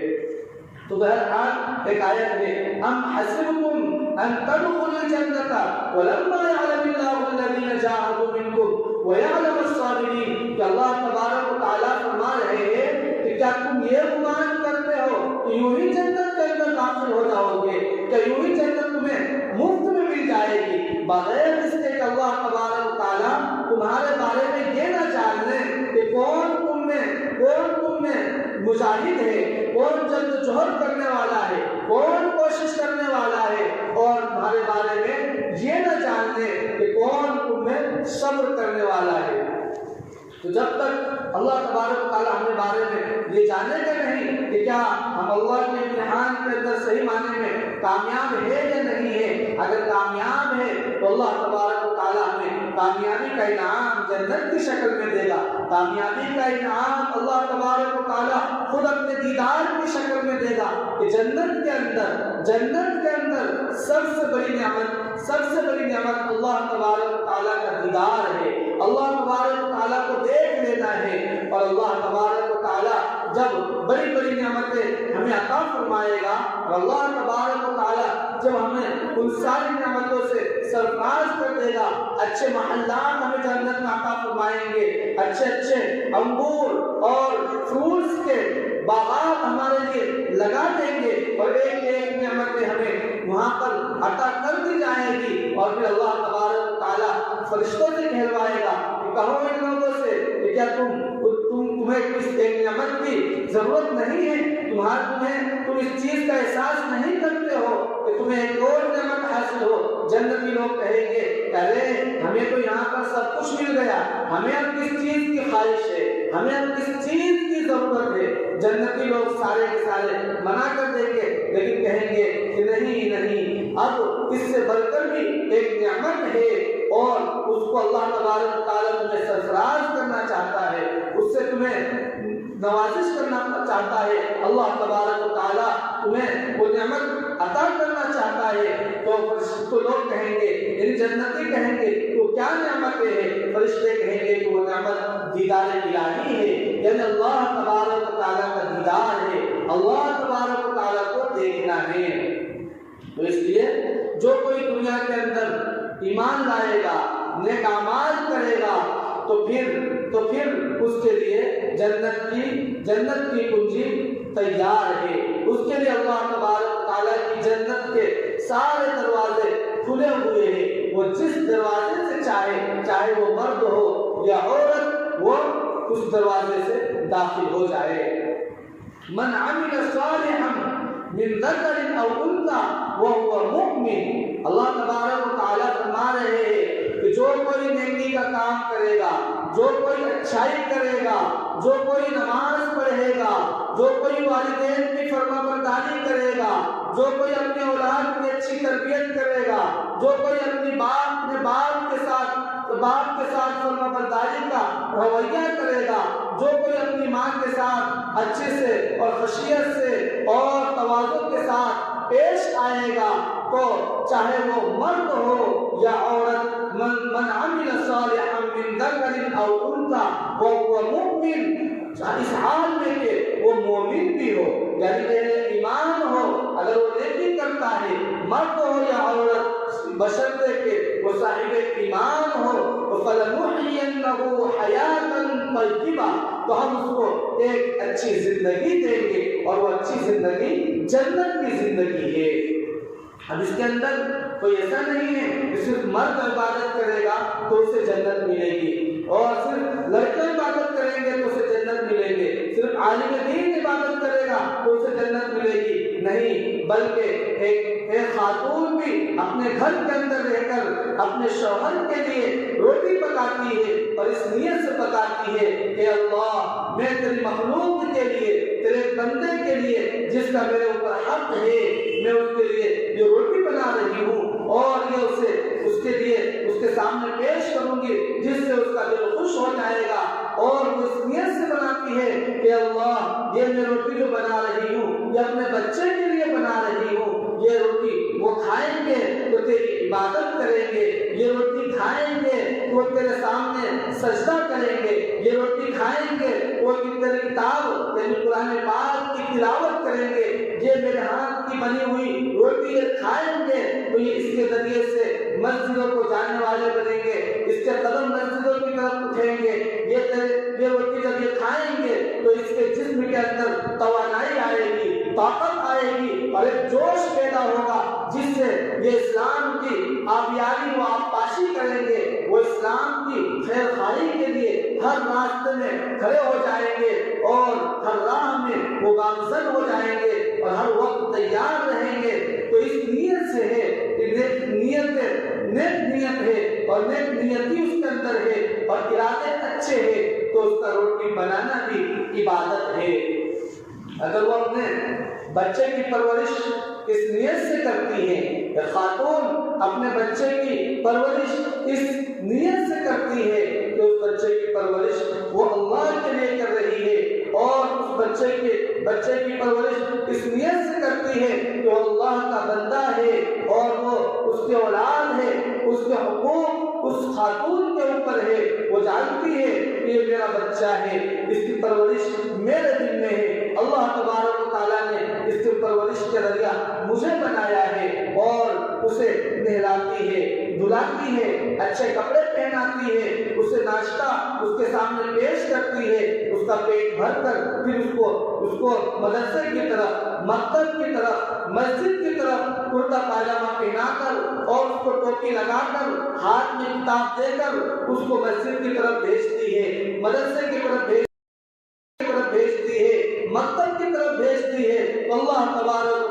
تو بہرحال ایک آیت ہے، ام حسبتم ان تدخلوا الجنة ولما يعلم الله الذين جاهدوا منكم ويعلم الصابرين، کہ اللہ تبارک و تعالیٰ فرما رہے ہیں کہ کیا تم یہ گمان کرتے ہو کہ یوں ہی جنت کے اندر داخل ہو جاؤ گے، کہ یوں ہی جنت تمہیں مفت میں مل جائے گی، بغیر اس کے کہ اللہ تبارک و تعالیٰ تمہارے بارے میں یہ نہ جان لیں کہ کون تم میں مجاہد ہے، کون جد جہد کرنے والا ہے، کون کوشش کرنے والا ہے، اور تمہارے بارے میں یہ نہ جان لیں کہ کون تم میں صبر کرنے والا ہے۔ تو جب تک اللہ تبارک و تعالیٰ ہمیں بارے میں یہ جانے گا نہیں کہ کیا ہم اللہ کے امتحان کے اندر صحیح معنی میں کامیاب ہے یا نہیں ہے، اگر کامیاب ہے تو اللہ تبارک و تعالیٰ ہمیں کامیابی کا انعام جنت کی شکل میں دے گا، کامیابی کا انعام اللہ تبارک و تعالیٰ خود اپنے دیدار کی شکل میں دے گا، کہ جنت کے اندر سب سے بڑی نعمت اللہ تبارک و تعالیٰ کا دیدار ہے، اللہ تبارک و تعالیٰ کو دیکھ لینا ہے، اور اللہ تبارک و تعالیٰ جب بڑی بڑی نعمتیں ہمیں عطا فرمائے گا، اور اللہ تبارک و تعالیٰ جب ہمیں ان ساری نعمتوں سے سرفراز کر دے گا، اچھے محلات ہمیں جنت میں عطا فرمائیں گے، اچھے انگور اور فروٹس کے باغات ہمارے لیے لگا دیں گے، اور ایک ایک نعمتیں ہمیں وہاں پر عطا کر دی جائے گی، اور پھر اللہ تبارک و تعالیٰ فرشتوں سے کہلوائے گا کہ کہو ان لوگوں سے کہ کیا تمہیں کس ایک نعمت کی ضرورت نہیں ہے، تم اس چیز کا احساس نہیں کرتے ہو کہ تمہیں ایک اور نعمت حاصل ہو۔ جنتی لوگ کہیں گے ارے ہمیں تو یہاں پر سب کچھ مل گیا، ہمیں اب کس چیز کی خواہش ہے، ہمیں اب کس چیز کی ضرورت ہے۔ جنتی لوگ سارے کے سارے منع کر دیں گے، لیکن کہیں گے کہ نہیں، اب اس سے بڑھ کر بھی ایک نعمت ہے، اور اس کو اللہ تبارک و تعالیٰ تمہیں سرفراز کرنا چاہتا ہے، اس سے تمہیں نوازش کرنا چاہتا ہے، اللہ تبارک و تعالیٰ تمہیں وہ نعمت عطا کرنا چاہتا ہے۔ تو لوگ کہیں گے، یعنی جنتی کہیں گے تو کیا نعمتیں ہیں؟ فرشتے کہیں گے کہ وہ نعمت دیدار الہی ہے، یعنی اللہ تبارک و تعالیٰ کا دیدار ہے، اللہ تبارک و تعالیٰ کو دیکھنا ہے۔ تو اس لیے جو کوئی دنیا کے اندر ایمان لائے گا، نیک اعمال کرے گا، تو پھر اس کے لیے جنت کی کنجی تیار ہے، اس کے لیے اللہ تبارک و تعالیٰ کی جنت کے سارے دروازے کھلے ہوئے ہیں، وہ جس دروازے سے چاہے وہ مرد ہو یا عورت، وہ اس دروازے سے داخل ہو جائے۔ من عمل صالحا من ذکر او انثى وهو مؤمن، اللہ تبارک و تعالیٰ فرما رہے ہیں کہ جو کوئی نیکی کا کام کرے گا، جو کوئی اچھائی کرے گا، جو کوئی نماز پڑھے گا، جو کوئی والدین کی فرما برداری کرے گا، جو کوئی اپنے اولاد کی اچھی تربیت کرے گا، جو کوئی اپنے باپ کے ساتھ فرما برداری کا رویہ کرے گا، جو کوئی اپنی ماں کے ساتھ اچھے سے اور خشیت سے اور تواضع کے ساتھ پیش آئے گا، تو چاہے وہ مرد ہو یا عورت، من عمل صالحا من ذکر او انثى وهو مؤمن، اس حال میں کہ وہ مومن بھی ہو، یعنی کہ ایمان ہو، اگر وہ نیکی کرتا ہے، مرد ہو یا عورت، بشرطے کہ وہ صاحب ایمان ہو، فَلَنُحْيِيَنَّهُ حَيَاةً طَيِّبَةً، تو ہم اس کو ایک اچھی زندگی دیں گے، اور وہ اچھی زندگی جنت کی زندگی ہے۔ اب اس کے اندر کوئی ایسا نہیں ہے کہ صرف مرد عبادت کرے گا تو اسے جنت ملے گی، اور صرف لڑکے عبادت کریں گے تو اسے جنت ملے گی، صرف عالم دین عبادت کرے گا تو اسے جنت ملے گی، نہیں، بلکہ ایک خاتون بھی اپنے گھر کے اندر رہ کر اپنے شوہر کے لیے روٹی پکاتی ہے، اور اس نیت سے پکاتی ہے کہ اللہ میں تیری مخلوق کے لیے، تیرے بندے کے لیے جس کا میرے اوپر حق ہے، میں اس کے لیے یہ روٹی بنا رہی ہوں، اور یہ اس کے لیے اس کے سامنے پیش کروں گی جس سے اس کا دل خوش ہو جائے گا، اور وہ اس نیت سے بناتی ہے کہ اللہ یہ میں روٹی جو بنا رہی ہوں یہ اپنے بچے کے لیے بنا رہی ہوں، یہ روٹی وہ کھائیں گے تو تیری عبادت کریں گے، یہ روٹی کھائیں گے تو تیرے سامنے سجدہ کریں گے، یہ روٹی کھائیں گے وہ تیری کتاب یعنی قرآن پاک کی تلاوت کریں گے، یہ میرے ہاتھ کی بنی ہوئی روٹی یہ کھائیں گے تو یہ اس کے ذریعے سے مسجدوں کو جانے والے بنیں گے، اس کے قدم مسجدوں کی طرف اٹھیں گے، یہ روٹی جب یہ کھائیں گے تو اس کے جسم کے اندر توانائی آئے گی، طاقت آئے گی اور ایک جوش پیدا ہوگا جس سے یہ اسلام کی آبیاری و آبپاشی کریں گے، وہ اسلام کی خیر خواہی کے لیے ہر راستے میں کھڑے ہو جائیں گے اور ہر راہ میں وہ گامزن ہو جائیں گے اور ہر وقت تیار رہیں گے۔ تو اس نیت سے ہے کہ نیک نیت ہے اور نیک نیتی اس کے اندر ہے اور ارادے اچھے ہیں تو اس کا روٹی بنانا بھی عبادت ہے۔ اگر وہ اپنے بچے کی پرورش اس نیت سے کرتی ہے، خاتون اپنے بچے کی پرورش اس نیت سے کرتی ہے کہ اس بچے کی پرورش وہ اللہ کے لیے کر رہی ہے اور اس بچے کی پرورش اس نیت سے کرتی ہے کہ وہ اللہ کا بندہ ہے اور وہ اس کے اولاد ہے، اس کے حقوق اس خاتون کے اوپر ہے، وہ جانتی ہے کہ یہ میرا بچہ ہے، اس کی پرورش میرے دل میں ہے، اللہ تبارک و تعالیٰ نے اس کی پرورش کے ذریعہ مجھے بنایا ہے اور اسے نہلاتی ہے، دھلاتی ہے، اچھے کپڑے پہناتی ہے، اسے ناشتہ اس کے سامنے پیش کرتی ہے، اس کا پیٹ بھر کر پھر اس کو مدرسے کی طرف، مکتب کی طرف، مسجد کی طرف کرتا پاجامہ پہنا کر اور اس کو ٹوپی لگا کر ہاتھ میں کتاب دے کر اس کو مسجد کی طرف بھیجتی ہے، مدرسے کی طرف بھیجتی ہے، مکتب کی طرف بھیجتی ہے، اللہ تبارک و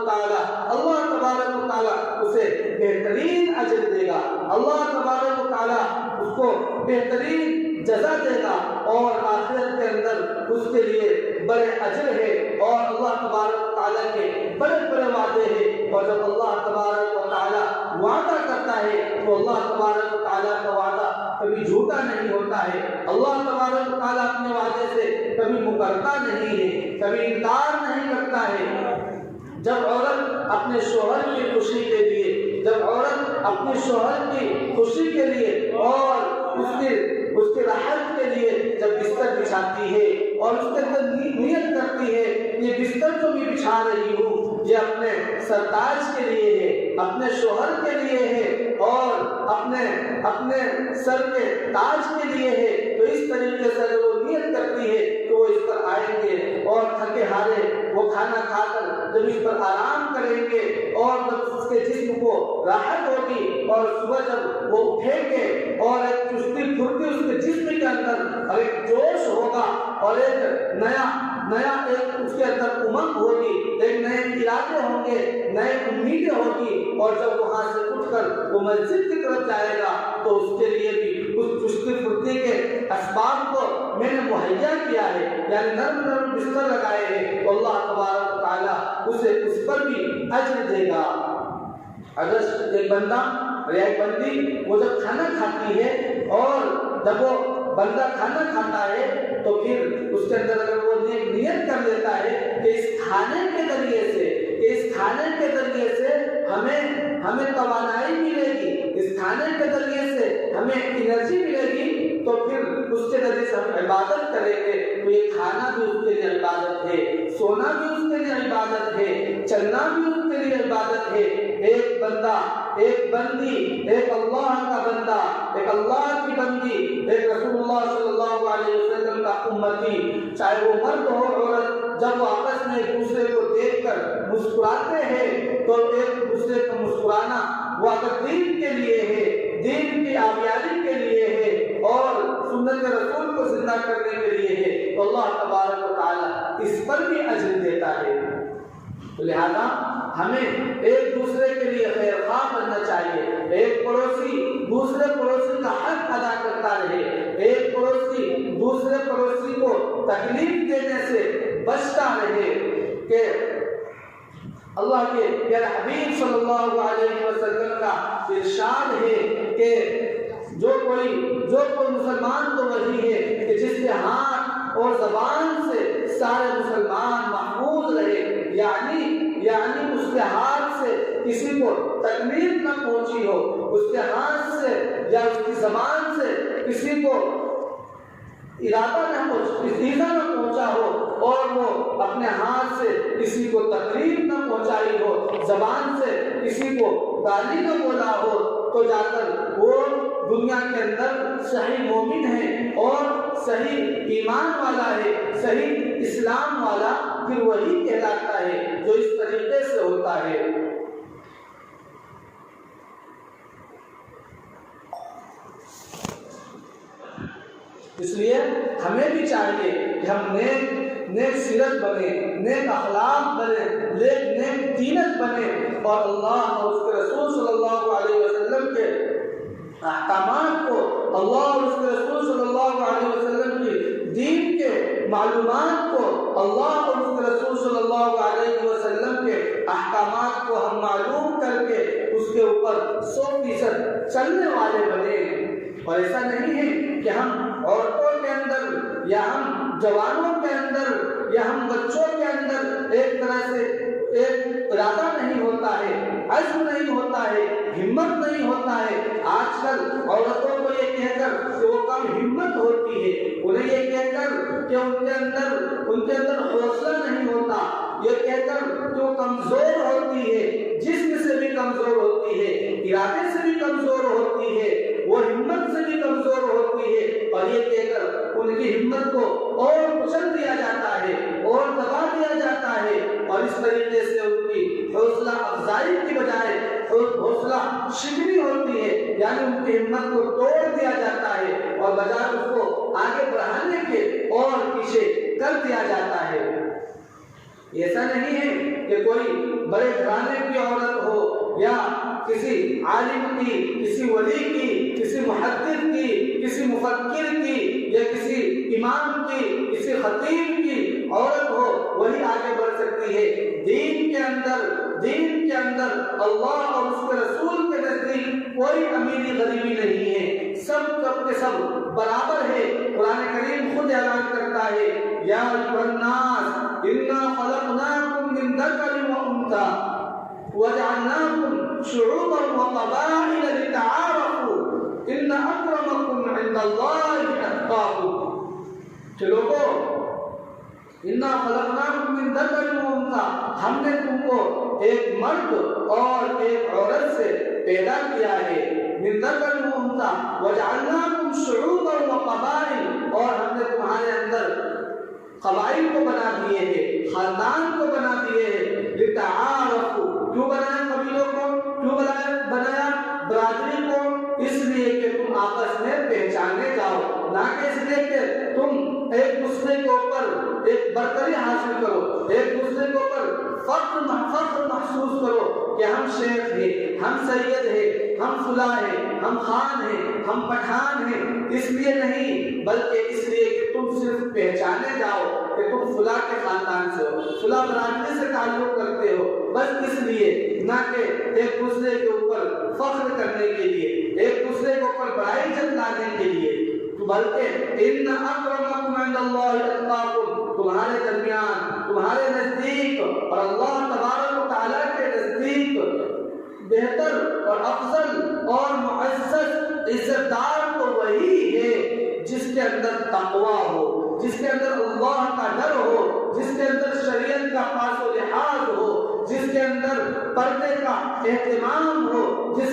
تعالیٰ اسے بہترین اجر دے گا، اللہ تبارک و تعالیٰ اس کو بہترین جزا دے گا اور آخرت کے اندر اس کے لیے بڑے اجر ہے اور اللہ تبارک و تعالیٰ کے بڑے بڑے وعدے ہیں، اور جب اللہ تبارک و تعالیٰ وعدہ کرتا ہے تو اللہ تبارک و تعالیٰ کا وعدہ کبھی جھوٹا نہیں ہوتا ہے، اللہ تبارک و تعالیٰ اپنے وعدے سے کبھی مکرتا نہیں ہے، کبھی انکار نہیں کرتا ہے۔ جب عورت اپنے شوہر کی خوشی کے لیے، جب عورت اپنے شوہر کی خوشی کے لیے اور اس کے راحت کے لیے جب بستر بچھاتی ہے اور اس کے اندر نیت کرتی ہے یہ بستر جو بھی بچھا رہی ہوں یہ اپنے سرتاج کے لیے ہے، اپنے شوہر کے لیے ہے اور اپنے سر کے تاج کے لیے ہے، تو اس طریقے سے وہ نیت کرتی ہے تو وہ اس پر آئیں گے اور تھکے ہارے وہ کھانا کھا کر جب اس پر آرام کریں گے اور جب اس کے جسم کو راحت ہوگی اور صبح جب وہ اٹھیں گے اور ایک چستی پھرتی اس کے جسم کے اندر اور ایک جوش ہوگا اور ایک نیا ایک اس کے اندر امنگ ہوگی، ایک نئے ارادے ہوں گے، نئے امیدیں ہوگی اور جب وہاں سے اٹھ کر وہ مسجد کی طرف جائے گا تو اس کے لیے بھی اس چستی پھرتی کے اسباب کو میں نے مہیا کیا ہے، یعنی نرم بستر لگائے ہیں تو اللہ تبارک و تعالیٰ اسے اس پر بھی اجر دے گا۔ اگر ایک بندہ یا ایک بندی وہ جب کھانا کھاتی ہے اور جب وہ بندہ کھانا کھاتا ہے تو پھر اس کے اندر اگر وہ نیت کر لیتا ہے کہ اس کھانے کے ذریعے سے ہمیں توانائی ملے گی، اس کھانے کے ذریعے سے ہمیں انرجی ملے گی، تو پھر اس کے ذریعے سے ہم عبادت کریں گے، تو یہ کھانا بھی اس کے لیے عبادت ہے، سونا بھی اس کے لیے عبادت ہے، چلنا بھی اس کے لیے عبادت ہے۔ ایک بندہ، ایک بندی، ایک اللہ کا بندہ، ایک اللہ کی بندی، ایک رسول اللہ صلی اللہ علیہ وسلم کا امتی، چاہے وہ مرد ہو عورت، جب وہ آپس میں ایک دوسرے کو دیکھ کر مسکراتے ہیں تو ایک دوسرے کو مسکرانا وہ اگر دین کے لیے ہے، دین کی آبیاری کے لیے ہے اور سنت رسول کو زندہ کرنے کے لیے ہے تو اللہ تبارک و تعالیٰ اس پر بھی اجر دیتا ہے۔ لہذا ہمیں ایک دوسرے کے لیے خیر خواہ بننا چاہیے، ایک پڑوسی دوسرے پڑوسی کا حق ادا کرتا رہے، ایک پڑوسی دوسرے پڑوسی کو تکلیف دینے سے بچتا رہے، کہ اللہ کے پیارے حبیب صلی اللہ علیہ وسلم کا ارشاد ہے کہ جو کوئی مسلمان تو وہی ہے کہ جس کے ہاتھ اور زبان سے سارے مسلمان محفوظ رہے، یعنی اس کے ہاتھ سے کسی کو تکلیف نہ پہنچی ہو، اس کے ہاتھ سے یا اس کی زبان سے کسی کو ایذا نہ پہنچا ہو، اور وہ اپنے ہاتھ سے کسی کو تکلیف نہ پہنچائی ہو، زبان سے کسی کو گالی نہ بولا ہو، تو جا کر وہ دنیا کے اندر صحیح مومن ہے اور صحیح ایمان والا ہے، صحیح اسلام والا پھر وہی کہلاتا ہے جو اس طریقے سے ہوتا ہے۔ اس لیے ہمیں بھی چاہیے کہ ہم نیک سیرت بنے، نیک اخلاق بنے، نیک دینت بنے، اور اللہ اور اس کے رسول صلی اللہ علیہ وسلم کے احکامات کو، اللہ اور اس کے رسول صلی اللہ علیہ وسلم کی دین کے معلومات کو، اللہ اور اس کے رسول صلی اللہ علیہ وسلم کے احکامات کو ہم معلوم کر کے اس کے اوپر 100% چلنے والے بنے۔ اور ایسا نہیں ہے کہ ہم عورتوں کے اندر یا ہم جوانوں کے اندر یا ہم بچوں کے اندر ایک طرح سے ایک ارادہ نہیں ہوتا ہے، عزم نہیں ہوتا ہے، ہمت نہیں ہوتا ہے۔ آج کل عورتوں کو یہ کہہ کر کہ وہ کم ہمت ہوتی ہے، انہیں یہ کہہ کر کہ ان کے اندر حوصلہ نہیں ہوتا، یہ کہہ کر کہ وہ کمزور ہوتی ہے، جسم سے بھی کمزور ہوتی ہے، ارادے سے بھی کمزور ہوتی ہے، وہ ہمت سے بھی کمزور ہوتی ہے، اور یہ کہہ کر ان کی ہمت کو اور کچل دیا جاتا ہے اور دبا دیا جاتا ہے، اور اس طریقے سے ان کی حوصلہ افزائی کی بجائے حوصلہ شکنی ہوتی ہے، یعنی ان کی ہمت کو توڑ دیا جاتا ہے اور بجائے اس کو آگے بڑھانے کے اور پیچھے کر دیا جاتا ہے۔ ایسا نہیں ہے کہ کوئی بڑے گھرانے کی عورت ہو یا کسی عالم کی، کسی ولی کی، کسی محدث کی، کسی مفکر کی یا کسی امام کی، کسی خطیب کی عورت ہو وہی آگے بڑھ سکتی ہے۔ دین کے اندر اللہ اور اس کے رسول کے نزدیک کوئی امیری غریبی نہیں ہے، سب کے سب برابر ہے۔ قرآن کریم خود اعلان کرتا ہے، یا ایھا الناس انا خلقناکم من ذکر و انثی وجعلناکم شعوبا وقبائل لتعارفوا ان اکرمکم عند اللہ اتقاکم۔ کہ لوگوں، انا خلقناکم من ذکر و انثی، ہم نے تم کو ایک مرد اور ایک عورت سے پیدا کیا ہے، من ذکر و انثی وجعلناکم شعوبا وقبائل، اور ہم نے تمہارے اندر قبائل کو بنا دیے ہیں، خاندان کو بنا دیے ہیں، لتعارفوا، کیوں بنایا قبیلوں کو، کیوں بنایا برادری کو؟ اس لیے کہ تم آپس میں پہچانے جاؤ، نہ کہ اس لیے کہ تم ایک دوسرے کے اوپر ایک برتری حاصل کرو، ایک دوسرے کے اوپر فخر محسوس کرو کہ ہم شیخ ہیں، ہم سید ہیں، ہم فلاں ہیں، ہم خان ہیں، ہم پٹھان ہیں۔ اس لیے نہیں، بلکہ اس لیے کہ تم صرف پہچانے جاؤ کہ تم فلاں کے خاندان سے ہو، فلاں برادری سے تعلق کرتے ہو، بس اس لیے، نہ کہ ایک دوسرے کے اوپر فخر کرنے کے لیے، ایک دوسرے کے اوپر بڑائی جتلانے کے لیے، بلکہ ان اکرمکم عند اللہ اتقاکم، تمہارے درمیان، تمہارے نزدیک اور اللہ تبارک و تعالیٰ کے نزدیک بہتر اور افضل اور معزز عزت دار تو وہی ہے جس کے اندر تقویٰ ہو، جس کے اندر اللہ کا ڈر ہو، جس کے اندر شریعت کا پاس و لحاظ ہو، جس کے اندر پردے کا اہتمام ہو، جس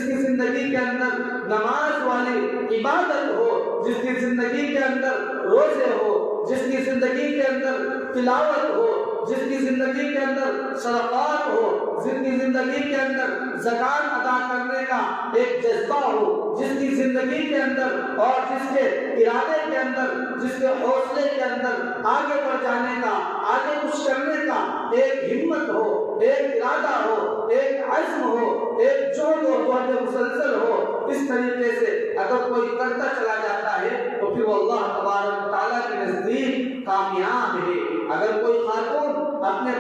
کی زندگی کے اندر نماز والی عبادت ہو، جس کی زندگی کے اندر روزے ہو، جس کی زندگی کے اندر تلاوت ہو، جس کی زندگی کے اندر صدقات ہو، جس کی زندگی کے اندر زکات ادا کرنے کا ایک جذبہ ہو، جس کی زندگی کے اندر اور جس کے ارادے کے اندر، جس کے حوصلے کے اندر آگے بڑھ جانے کا، آگے کچھ کرنے کا ایک ہمت ہو، ایک ارادہ ہو، ایک عزم ہو، ایک جوش و جذبہ مسلسل ہو، اس طریقے سے اگر کوئی کرتا چلا جاتا ہے تو پھر وہ اللہ تبارک و تعالیٰ کے نزدیک کامیاب ہے۔ اگر کوئی خاتون اپنے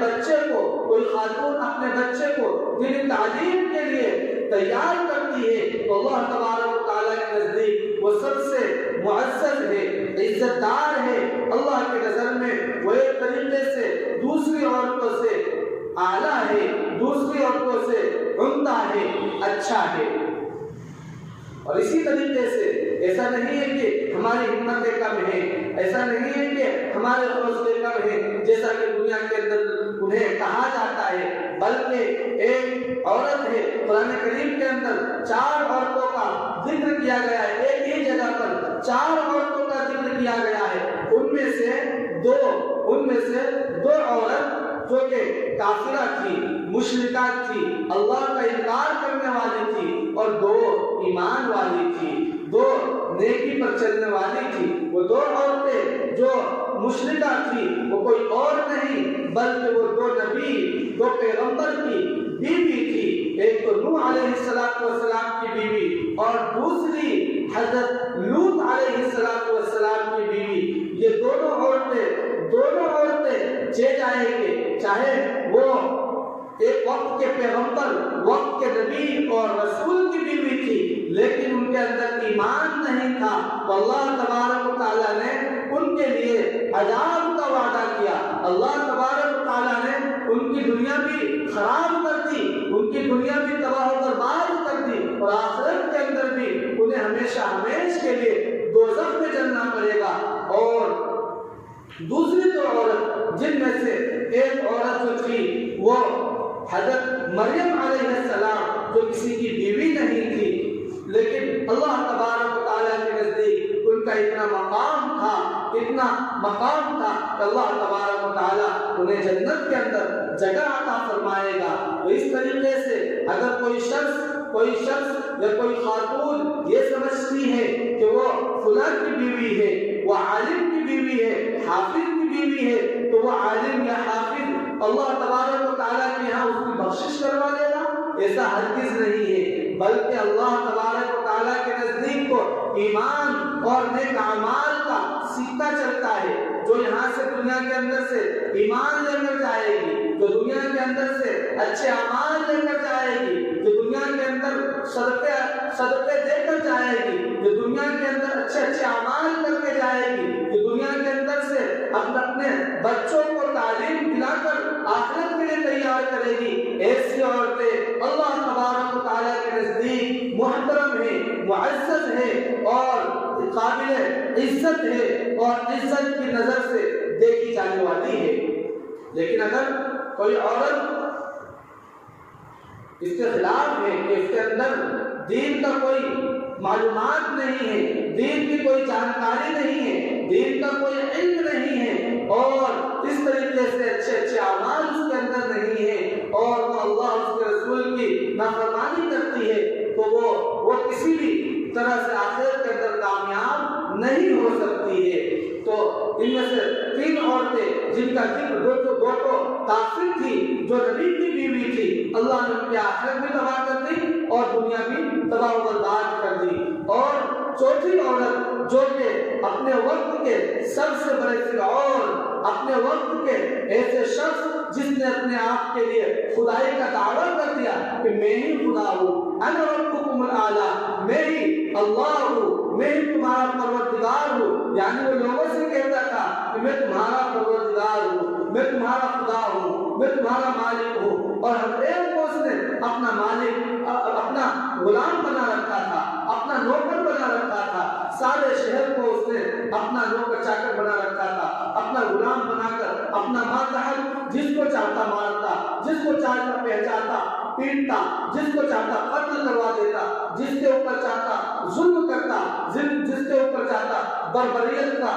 بچے کو دینی تعلیم کے لیے تیار کرتی ہے تو اللہ تبارک و تعالیٰ کے نزدیک وہ سب سے معزز ہے، عزت دار ہے، اللہ کے نظر میں وہ ایک طریقے سے دوسری عورتوں سے اعلیٰ ہے، دوسری عورتوں سے عمدہ ہے، اچھا ہے۔ اور اسی طریقے سے ایسا نہیں ہے کہ ہماری ہمتیں کم ہیں، ایسا نہیں ہے کہ ہمارے حوصلے کم ہیں جیسا کہ دنیا کے اندر انہیں کہا جاتا ہے، بلکہ ایک عورت ہے، قرآن کریم کے اندر 4 عورتوں کا ذکر کیا گیا ہے، ایک ہی جگہ پر 4 عورتوں کا ذکر کیا گیا ہے، ان میں سے دو عورت جو کہ کافرہ تھی، مشرکہ تھی، اللہ کا انکار کرنے والی تھی، اور 2 ایمان والی تھی، 2 نیکی پر چلنے والی تھی۔ وہ 2 عورتیں جو مشرکہ تھی وہ کوئی اور نہیں بلکہ وہ 2 نبی، 2 پیغمبر کی بیوی تھی، ایک تو نوح علیہ السلام کی بیوی اور دوسری حضرت لوط علیہ السلام کی بیوی۔ یہ دونوں عورتیں چہ جائیں گے، چاہے وہ ایک وقت کے پیغمبر، وقت کے نبی اور رسول کی بیوی تھی، لیکن ان کے اندر ایمان نہیں تھا، تو اللہ تبارک و تعالیٰ نے ان کے لیے عذاب کا وعدہ کیا۔ اللہ تبارک و تعالیٰ نے ان کی دنیا بھی خراب کر دی، ان کی دنیا بھی تباہ و برباد کر دی، اور آخرت کے اندر بھی انہیں ہمیشہ ہمیش کے لیے دوزخ میں جلنا پڑے گا۔ اور دوسری 2 عورت، جن میں سے ایک عورت جو تھی وہ حضرت مریم علیہ السلام، جو کسی کی بیوی نہیں تھی، لیکن اللہ تبارک و تعالیٰ کے نزدیک ان کا اتنا مقام تھا کہ اللہ تبارک و تعالیٰ انہیں جنت کے اندر جگہ عطا فرمائے گا۔ تو اس طریقے سے اگر کوئی شخص یا کوئی خاتون یہ سمجھتی ہے کہ وہ فلاں کی بیوی ہے، وہ عالم کی بیوی ہے، حافظ کی بیوی ہے، تو وہ عالم یا حافظ اللہ تبارک و تعالیٰ کے یہاں اس کی بخشش کروا دے گا، ایسا ہرگز نہیں ہے، بلکہ اللہ تبارک و تعالیٰ کے نزدیک کو ایمان اور نیک اعمال کا سکہ چلتا ہے۔ جو یہاں سے دنیا کے اندر سے ایمان لے کر جائے گی، جو دنیا کے اندر سے اچھے اعمال لے کر جائے گی، جو دنیا کے اندر صدقے دے کر جائے گی، جو دنیا کے اندر اچھے اعمال کر کے جائے گی، جو دنیا کے اندر سے اپنے بچوں کو تعلیم دلا کر آخرت کے لیے تیار کرے گی، ایسی عورتیں اللہ تبارک و تعالیٰ کے نزدیک محترم ہے، معزز ہے اور قابل عزت ہے، اور عزت کی نظر سے دیکھی جانے والی ہے۔ لیکن اگر کوئی عورت اس کے خلاف ہے کہ اس کے اندر دین کا کوئی معلومات نہیں ہے، دین کی کوئی جانکاری نہیں ہے، دین کا کوئی علم نہیں ہے، اور اس طریقے سے اچھے اعمال اس کے اندر نہیں ہے، اور وہ اللہ اس کے رسول کی نافرمانی کرتی ہے، تو وہ کسی بھی طرح سے آخرت کے اندر کامیاب نہیں ہو سکتی ہے۔ تو ان میں سے 3 عورتیں جن کا ذکر دو کافر تھی، جو نبی کی بیوی تھی، اللہ نے ان کی آخرت بھی تباہ کر دی اور دنیا بھی تباہ و برباد کر دی۔ اور چوتھی عورت جو کہ اپنے وقت کے سب سے بڑے فرعون، اپنے وقت کے ایسے شخص جس نے اپنے آپ کے لیے خدائی کا دعویٰ کر دیا کہ میں ہی خدا ہوں، انا ربکم الاعلی، میں ہی اللہ ہوں، میں ہی تمہارا پروردگار ہوں، یعنی وہ لوگوں سے کہتا تھا کہ میں تمہارا پروردگار ہوں، میں تمہارا خدا ہوں، میں تمہارا مالک ہوں، اور ہر ایک کو اس نے اپنا مالک، اپنا غلام بنا رکھا تھا، اپنا نوکر بنا رکھا تھا، سارے شہر کو اس نے اپنا نوکر چاکر بنا رکھا تھا، اپنا غلام بنا کر اپنا ماتحت، جس کو چاہتا مارتا، جس کو چاہتا پہچاتا پیٹتا، جس کو چاہتا قتل کروا دیتا، جس کے اوپر چاہتا ظلم کرتا، جس کے اوپر چاہتا بربریت کا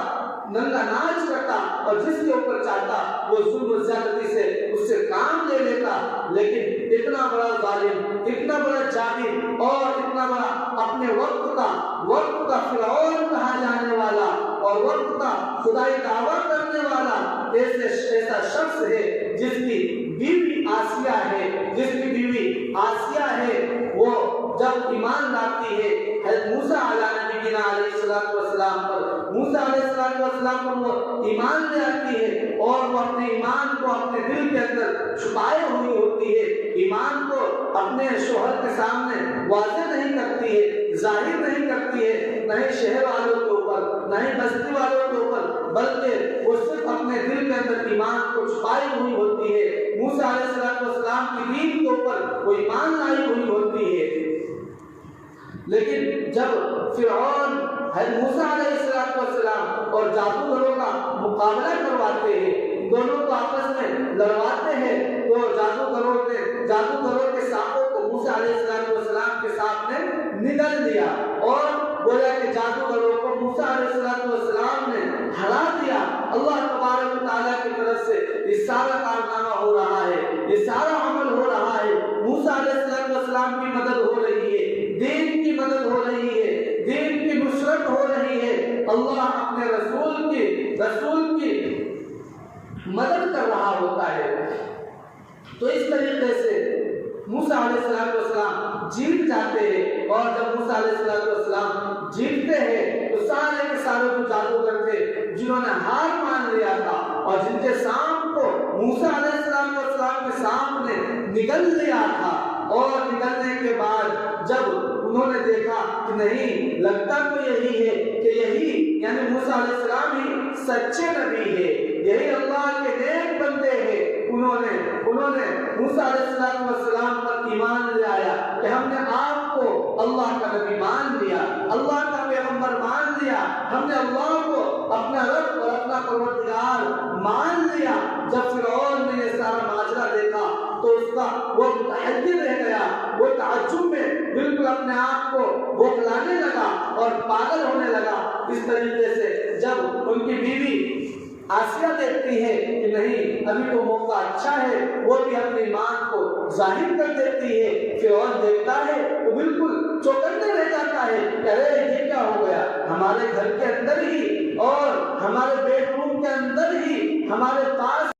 ننگا ناچ کرتا، اور جس کے اوپر چاہتا وہ ظلم و زیادتی سے اس سے کام لے لیتا۔ لیکن اتنا بڑا ظالم، اتنا بڑا جابر اور اتنا بڑا اپنے وقت کا فرعون کہا جانے والا اور وقت کا خدائی دعویٰ کرنے والا ایسا شخص ہے جس کی بیوی آسیہ ہے، وہ جب ایمان لاتی ہے حضرت موسیٰ علیہ السلام پر، موسیٰ علیہ السلام پر وہ ایمان لے آتی ہے، اور وہ اپنے ایمان کو اپنے دل کے اندر چھپائے ہوئی ہوتی ہے، ایمان کو اپنے شوہر کے سامنے واضح نہیں کرتی ہے، ظاہر نہیں کرتی ہے، نہ ہی شہر والوں کے اوپر، نہ ہی بستی والوں کے اوپر، بلکہ وہ صرف اپنے دل کے اندر ایمان کو چھپائی ہوئی ہوتی ہے۔ موسیٰ علیہ السلام آپ کی دین کے اوپر وہ ایمان لائی ہوئی ہوتی ہے۔ لیکن جب فرعون موسیٰ علیہ السلام اور جادوگروں کا مقابلہ کرواتے ہیں، دونوں کو آپس میں لڑواتے ہیں، تو جادوگروں کے سانپوں کو موسیٰ علیہ السلام کے ساتھ نے نگل لیا، اور گویا کہ جادوگروں کو موسیٰ علیہ السلام نے ہرا دیا۔ اللہ تبارک و تعالیٰ کی طرف سے یہ سارا کارنامہ ہو رہا ہے، یہ سارا عمل ہو رہا ہے، موسیٰ علیہ السلام کی مدد ہو رہی ہے، دین کی مدد ہو رہی ہے، دین کی نصرت ہو رہی ہے، اللہ اپنے رسول کی مدد کر رہا ہوتا ہے۔ تو اس طریقے سے موسیٰ علیہ السلام جیت جاتے ہیں، اور جب موسیٰ علیہ السلام جیتتے ہیں تو سارے کے سارے جو جادوگر تھے جنہوں نے ہار مان لیا تھا اور جن کے سانپ کو موسیٰ علیہ السلام کے سانپ نے نگل لیا تھا، اور نگلنے کے بعد جب انہوں نے دیکھا کہ نہیں، لگتا تو یہی ہے کہ یہی یعنی موسیٰ علیہ السلام ہی سچے نبی ہے، یہی اللہ کے نیک بندے ہیں، انہوں نے موسیٰ علیہ السلام پر ایمان لے آیا کہ ہم نے آپ کو اللہ کا نبی مان لیا، اللہ کا پیغمبر مان لیا، ہم نے اللہ کو اپنا رب اور اپنا پروردگار مان لیا۔ جب فرعون نے یہ سارا ماجرا دیکھا تو اس کا وہ متحیر رہ گیا، وہ تعجب میں بالکل اپنے آپ کو بوکھلانے لگا اور پاگل ہونے لگا۔ اس طریقے سے جب ان کی بیوی آسیہ دیکھتی ہے کہ نہیں، ابھی تو موقع اچھا ہے، وہ بھی اپنے ایمان کو ظاہر کر دیتی ہے۔ فرعون دیکھتا ہے تو بالکل چوکنے رہ جاتا ہے کہ ارے یہ کیا ہو گیا، ہمارے گھر کے اندر ہی اور ہمارے بیڈ روم کے اندر ہی ہمارے پاس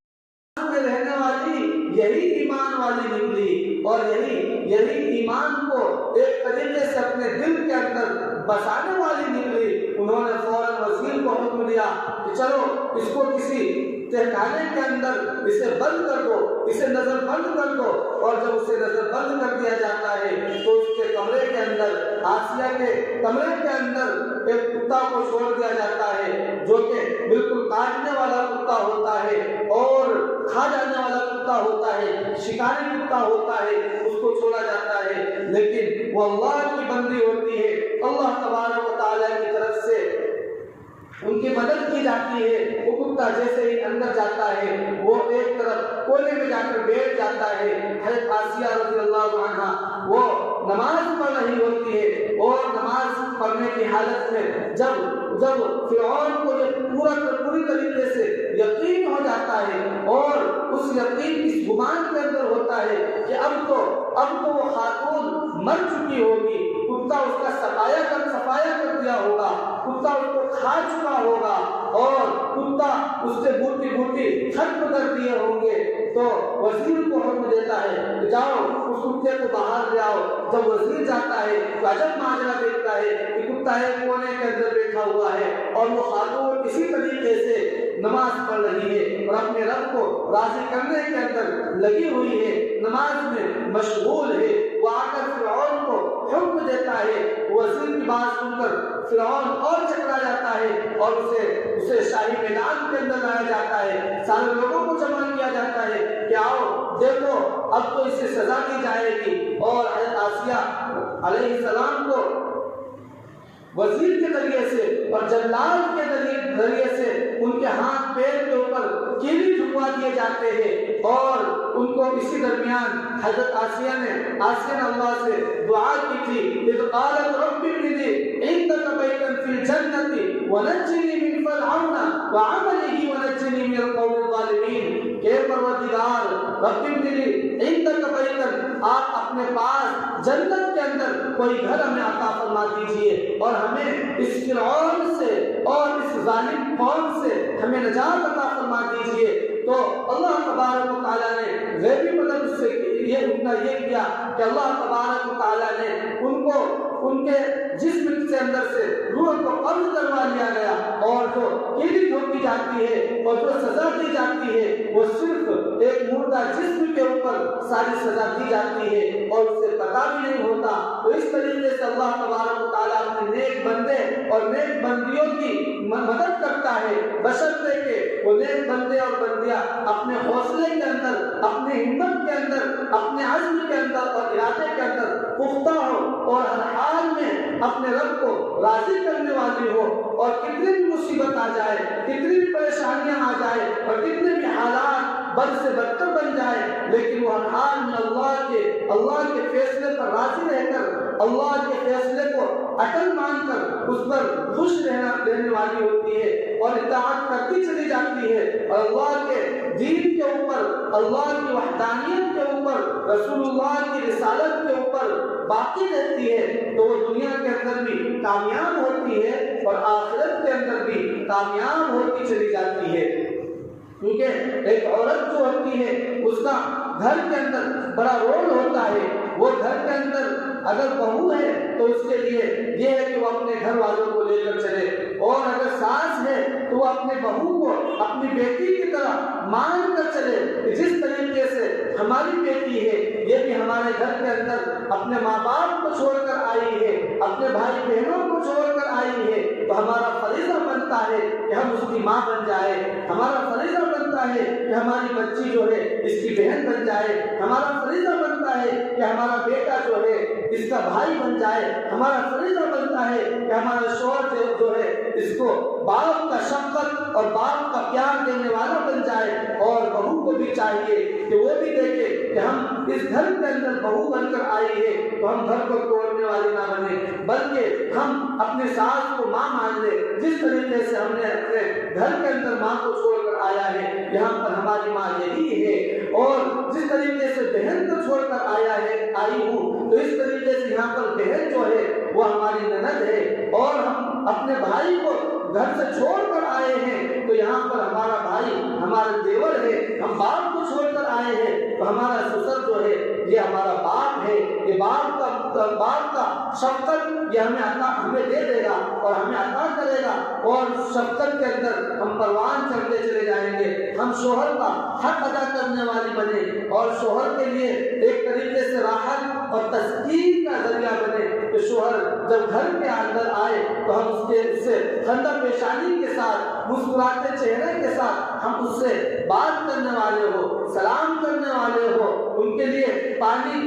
میں رہنے والی یہی ایمان والی نکلی، اور یہی ایمان کو ایک طریقے سے اپنے دل کے اندر بسانے والی نکلی۔ انہوں نے فوراً وزیر کو حکم دیا کہ چلو اس کو کسی تہخانے کے اندر اسے بند کر دو، اسے نظر بند کر دو، اور جب اسے نظر بند کر دیا جاتا ہے تو اس کے کمرے کے اندر، آسیہ کے کمرے کے اندر ایک کتا کو چھوڑ دیا جاتا ہے جو کہ بالکل کاٹنے والا کتا ہوتا ہے اور کھا جانے والا کتا ہوتا ہے، شکاری کتا ہوتا ہے، اس کو چھوڑا جاتا ہے۔ لیکن وہ اللہ کی بندی ہوتی ہے، اللہ تبارک و تعالیٰ کی طرف سے ان کی مدد کی جاتی ہے۔ وہ کتا جیسے ہی اندر جاتا ہے وہ ایک طرف کونے میں جا کر بیٹھ جاتا ہے۔ حضرت آسیہ رضی اللہ عنہا وہ نماز پڑھ رہی ہوتی ہے، اور نماز پڑھنے کی حالت میں جب فرعون کو یہ پوری طریقے سے یقین ہو جاتا ہے، اور اس یقین اس گمان کے اندر ہوتا ہے کہ اب تو وہ خاتون مر چکی ہوگی، کتا اس کا صفایا کر دیا ہوگا، کتا اس کو کھا چکا ہوگا، اور کتا اس سے بوٹی ختم کر دیے ہوں گے، تو وزیر کو حکم دیتا ہے کہ جاؤ اس کتے کو باہر لے آؤ۔ جب وزیر جاتا ہے تو عجب ماجرا دیکھتا ہے کہ کتا ایک کونے کے اندر بیٹھا ہوا ہے، اور وہ خاتون اسی طریقے سے نماز پڑھ رہی ہے اور اپنے رب کو راضی کرنے کے اندر لگی ہوئی ہے، نماز میں مشغول ہے۔ وہ آ کر فرعون کو حکم دیتا ہے، وزیر کی بات سن کر فرعون اور چکرا جاتا ہے، اور اسے شاہی میدان کے اندر لایا جاتا ہے، سارے لوگوں کو جمع کیا جاتا ہے کہ آؤ دیکھو اب تو اسے سزا دی جائے گی۔ اور حضرت آسیہ علیہ السلام کو وزیر کے ذریعے سے اور جلال کے ذریعے سے ان کے ہاتھ پیر کے اوپر کیلی جھکوا دیے جاتے ہیں، اور ان کو اسی درمیان حضرت آسیہ نے اللہ سے دعا کی تھی، اذ قالت رب ابن لی عندک بیتا فی الجنۃ ونجنی من فرعون وعملہ ونجنی من القوم الظالمین، کہ پروردگار رب ابن لی عندک بیتا، آپ اپنے پاس جنت کے اندر کوئی گھر ہمیں عطا فرما دیجئے، اور ہمیں اس فرعون سے اور اس ظالم قوم سے ہمیں نجات عطا فرما دیجئے۔ تو اللہ تبارک و تعالیٰ نے غیبی مدد سے یہ کیا کہ اللہ تبارک و تعالیٰ نے ان کو ان کے جسم سے اندر سے روح کو قبض کروا لیا گیا، اور جو کیلی ٹھوکی جاتی ہے اور جو سزا دی جاتی ہے وہ صرف ایک مردہ جسم کے اوپر ساری سزا دی جاتی ہے اور اسے پتہ بھی نہیں ہوتا۔ تو اس طریقے سے اللہ تبارک و تعالیٰ اپنے نیک بندے اور نیک بندیوں کی مدد کرتا ہے، بشرطے کہ وہ نیک بندے اور بندیاں اپنے حوصلے کے اندر اپنے ہمت کے اندر، اپنے عزم کے اندر اور ارادے کے اندر پختہ ہو اور ہر حال میں اپنے رب کو راضی کرنے والی ہو، اور کتنی بھی مصیبت آ جائے، کتنی بھی پریشانیاں آ جائے اور کتنے بھی حالات بد سے بدتر بن جائے، لیکن وہ ہر حال میں اللہ کے فیصلے پر راضی رہ کر، اللہ کے فیصلے کو اٹل مان کر اس پر خوش رہنے والی ہوتی ہے اور اطاعت کرتی چلی جاتی ہے، اور اللہ کے دین کے اوپر، اللہ کی وحدانیت کے اوپر، رسول اللہ کی رسالت کے اوپر باقی رہتی ہے، تو وہ دنیا کے اندر بھی کامیاب ہوتی ہے اور آخرت کے اندر بھی کامیاب ہوتی چلی جاتی ہے۔ کیونکہ ایک عورت جو ہوتی ہے اس کا گھر کے اندر بڑا رول ہوتا ہے، وہ گھر کے اندر اگر بہو ہے تو اس کے لیے یہ ہے کہ وہ اپنے گھر والوں کو لے کر چلے، اور اگر ساس ہے تو وہ اپنے بہو کو اپنی بیٹی کی طرح مان کر چلے کہ جس طریقے سے ہماری بیٹی ہے یہ بھی ہمارے گھر کے اندر اپنے ماں باپ کو چھوڑ کر آئی ہے، اپنے بھائی بہنوں کو چھوڑ کر آئی ہے، تو ہمارا فریضہ بنتا ہے کہ ہم اس کی ماں بن جائے، ہمارا فریضہ بنتا ہے کہ ہماری بچی جو ہے اس کی بہن بن جائے، ہمارا فریضہ بنتا ہے کہ ہمارا بیٹا جو ہے اس کا بھائی بن جائے، ہمارا فریضہ بنتا ہے کہ ہمارا شوہر جو ہے اس کو باپ کا شفقت اور باپ کا پیار دینے والا بن جائے، اور بہو کو بھی چاہیے کہ وہ بھی دیکھے کہ ہم اس گھر کے اندر بہو بن کر آئی ہے تو ہم گھر کو توڑنے والی نہ بنے، بلکہ ہم اپنے ساس کو ماں مان لے، جس طریقے سے ہم نے اپنے گھر کے اندر ماں کو چھوڑ کر آیا ہے یہاں پر ہماری ماں یہی ہے، اور جس طریقے سے بہن کو چھوڑ کر آئی ہوں تو اس طریقے سے یہاں پر بہن جو ہے وہ ہماری نند ہے، اور ہم اپنے بھائی کو گھر سے چھوڑ کر آئے ہیں تو یہاں پر ہمارا بھائی ہمارا دیور ہے، ہم باپ کو چھوڑ کر آئے ہیں تو ہمارا سسر جو ہے یہ ہمارا باپ ہے، یہ باپ کا شفقت یہ ہمیں دے دے گا اور ہمیں عطا کرے گا، اور شفقت کے اندر ہم پروان چڑھتے چلے جائیں گے، ہم شوہر کا حق ادا کرنے والی بنے اور شوہر کے لیے ایک طریقے سے راحت اور تسکین کا ذریعہ بنے کہ شوہر جب گھر کے اندر آئے تو ہم اس سے خندہ پیشانی کے ساتھ، مسکراتے چہرے کے ساتھ ہم اس سے بات کرنے والے ہو، سلام کرنے والے ہو، ان کے لیے پانی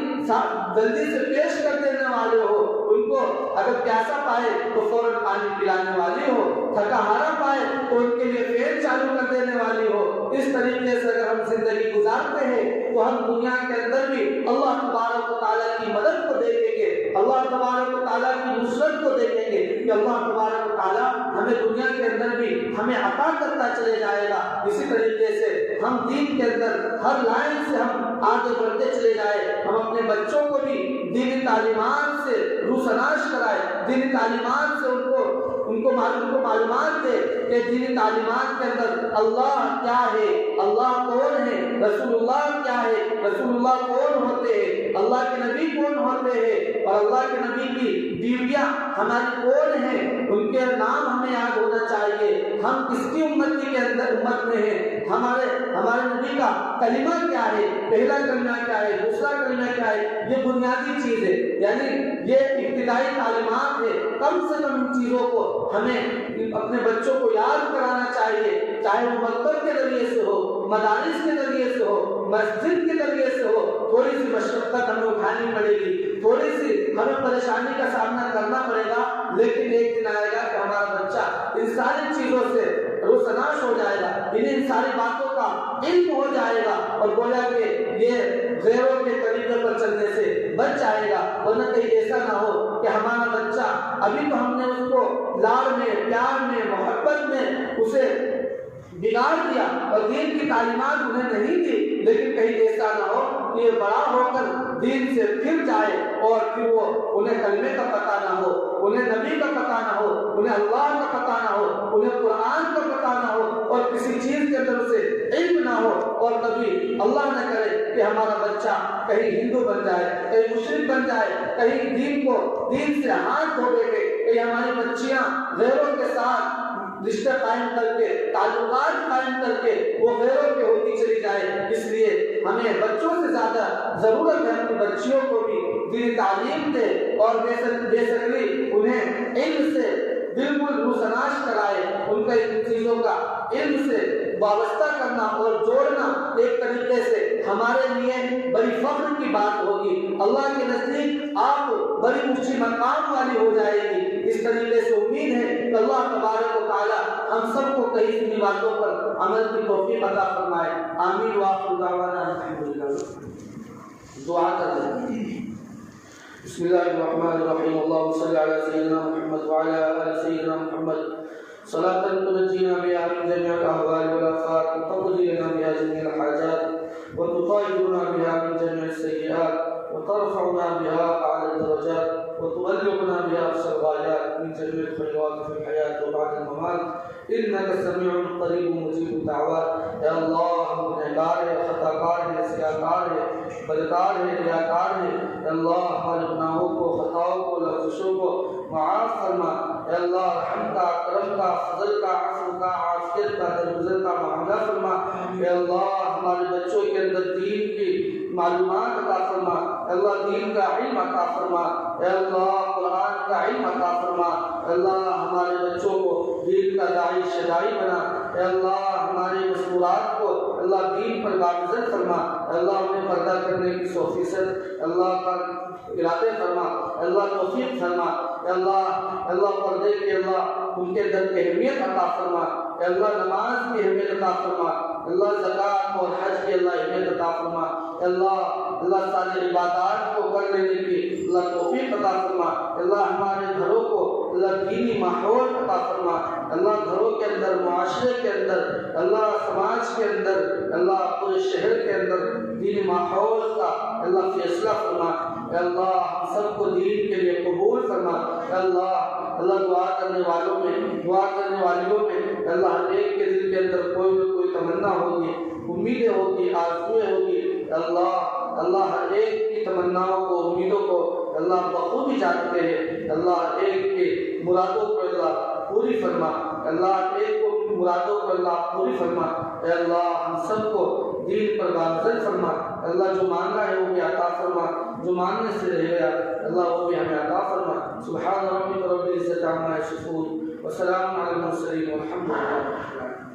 جلدی سے پیش کر دینے والے ہو، ان کو اگر پیاسا پائے تو فوراً پانی پلانے والی ہو، تھکا ہارا پائے تو ان کے لیے فین چالو کر دینے والی ہو۔ اس طریقے سے اگر ہم زندگی گزارتے ہیں تو ہم دنیا کے اندر بھی اللہ تبارک و تعالیٰ کی مدد کو دیکھیں گے، اللہ تبارک و تعالیٰ کی نصرت کو دیکھیں گے کہ اللہ تبارک و تعالیٰ ہمیں دنیا کے اندر بھی ہمیں عطا کرتا چلے جائے گا۔ اسی طریقے سے ہم دین کے اندر ہر لائن سے ہم آگے بڑھتے چلے جائے، ہم اپنے بچوں کو بھی دینی تعلیمات سے روشناس کرائے، دینی تعلیمات سے ان کو معلومات دے کہ دینی تعلیمات کے اندر اللہ کیا ہے، اللہ کون ہے، رسول اللہ کیا ہے، رسول اللہ کون ہوتے ہیں، اللہ کے نبی کون ہوتے ہیں، اور اللہ کے نبی کی بیویاں ہماری کون ہیں، ان کے نام ہمیں یاد ہونا چاہیے، ہم کس کی امت میں ہیں، ہمارے نبی کا کلمہ کیا ہے، پہلا کلمہ کیا ہے، دوسرا کلمہ کیا ہے، یہ بنیادی چیز ہے، یعنی یہ ابتدائی تعلیمات ہے، کم سے کم ان چیزوں کو ہمیں اپنے بچوں کو یاد کرانا چاہیے، چاہے وہ مکتب کے ذریعے سے ہو، مدارس کے ذریعے سے ہو، مسجد کے ذریعے سے ہو، تھوڑی سی مشقت ہمیں اٹھانی پڑے گی، تھوڑی سی ہمیں پریشانی کا سامنا کرنا پڑے گا، لیکن ایک دن آئے گا کہ ہمارا بچہ ان ساری چیزوں سے روشناس ہو جائے گا، ان ساری باتوں کا علم ہو جائے گا، اور گویا کہ یہ غیروں کے طریقے پر چلنے سے بچ جائے گا، ورنہ کہیں ایسا نہ ہو کہ ہمارا بچہ ابھی تو ہم نے اس کو لاڑ میں، پیار میں، محبت میں اسے بگاڑ دیا اور دین کی تعلیمات انہیں نہیں دی، لیکن کہیں ایسا نہ ہو کہ یہ بڑا ہو کر دین سے پھر جائے اور پھر وہ انہیں کلمے کا پتہ نہ ہو، انہیں نبی کا پتہ نہ ہو، انہیں اللہ کا پتہ نہ ہو، انہیں قرآن کا پتہ نہ ہو، اور کسی چیز کے اندر اسے علم نہ ہو، اور کبھی اللہ نہ کرے کہ ہمارا بچہ کہیں ہندو بن جائے، کہیں مشرک بن جائے، کہیں دین سے ہاتھ دھو بیٹھے، کہیں ہماری بچیاں غیروں کے ساتھ رشتہ قائم کر کے، تعلقات قائم کر کے وہ غیروں کے ہوتی چلی جائے۔ اس لیے ہمیں بچوں سے زیادہ ضرورت ہے اپنی بچیوں کو بھی دینی تعلیم دے، اور بے شکلی انہیں علم سے بالکل روشناس کرائے، ان کا ان چیزوں کا علم سے وابستہ کرنا اور جوڑنا ایک طریقے سے ہمارے لیے بڑی فخر کی بات ہوگی، اللہ کے نزدیک آپ بڑی اونچی مقام والی ہو جائے گی۔ اس طریقے سے امید ہے کہ اللہ تبارک و تعالی ہم سب کو کئی سنی باتوں پر عمل کی توفیق عطا فرمائے۔ آمین وآخر دعوانا الحمدللہ۔ دعا کر لیں۔ بسم اللہ الرحمن الرحیم، اللہم صلی علی سیدنا محمد وعلی آل سیدنا محمد صلاة تنجینا بها من جميع الأهوال والآفات وتقضي لنا بها جميع الحاجات وتطهرنا بها من جميع السيئات وترفعنا بها أعلى الدرجات وتبلغنا بها أقصى الغايات من جميع الخيرات في الحياة وبعد الممات إنك سميع قريب مجيب الدعوات۔ اے اللہ ہم گنہگار ہیں، خطا کار ہیں، سیاکار ہیں، بدکار ہیں، ریاکار ہیں۔ اے اللہ ہمارے گناہوں کو، خطاؤں کو، لغزشوں کو معاف فرما۔ اے اللہ رحم کا، کرم کا، فضل کا، عفو کا، عافیت کا، درگزر کا معاملہ فرما۔ اے اللہ ہمارے بچوں کے اندر دین کی معلومات عطا فرما۔ اے اللہ دین کا علم عطا فرما۔ اے اللہ قرآن کا علم عطا فرما۔ اے اللہ ہمارے بچوں کو دین کا داعی شدائی بنا۔ اے اللہ ہمارے مستورات کو اللہ دین پر گامزن فرما۔ اے اللہ انہیں پردہ کرنے کی 100% اللہ کا ارادے فرما۔ اے اللہ توفیق فرما۔ اے اللہ پردے کے اللہ ان کے اندر اہمیت عطا فرما۔ اے اللہ نماز کی اہمیت عطا فرما۔ اللہ زکوٰۃ اور حج کی اللہ اہمیت عطا فرما۔ اے اللہ ساری عبادات کو کر لینے کی اللہ توفیق عطا فرما۔ اللہ ہمارے گھروں کو اللہ دینی ماحول عطا فرما۔ اللہ گھروں کے اندر، معاشرے کے اندر، اللہ سماج کے اندر، اللہ پورے شہر کے اندر دینی ماحول کا اللہ فیصلہ فرما۔ اے اللہ ہم سب کو دین کے لیے قبول فرما۔ اے اللہ دعا کرنے والوں میں، دعا کرنے والیوں میں اللہ ہر ایک کے دل کے اندر کوئی نہ کوئی تمنا ہوگی، امیدیں ہوگی، آرزویں ہوگی۔ اللہ ہر ایک کی تمناؤں کو، امیدوں کو اللہ بخوبی جانتے ہیں۔ اللہ ہر ایک کے مرادوں کو اللہ پوری فرما۔ اللہ ہر ایک کو مرادوں کو اللہ پوری فرما۔ اے اللہ ہم سب کو دین پر گامزن فرما۔ اللہ جو ماننا ہے وہ بھی عطا فرما، جو ماننے سے رہ گیا اللہ وہ بھی ہمیں عطا فرما۔ سبحان ربک رب العزۃ عما یصفون وسلام علی المرسلین والحمد للہ۔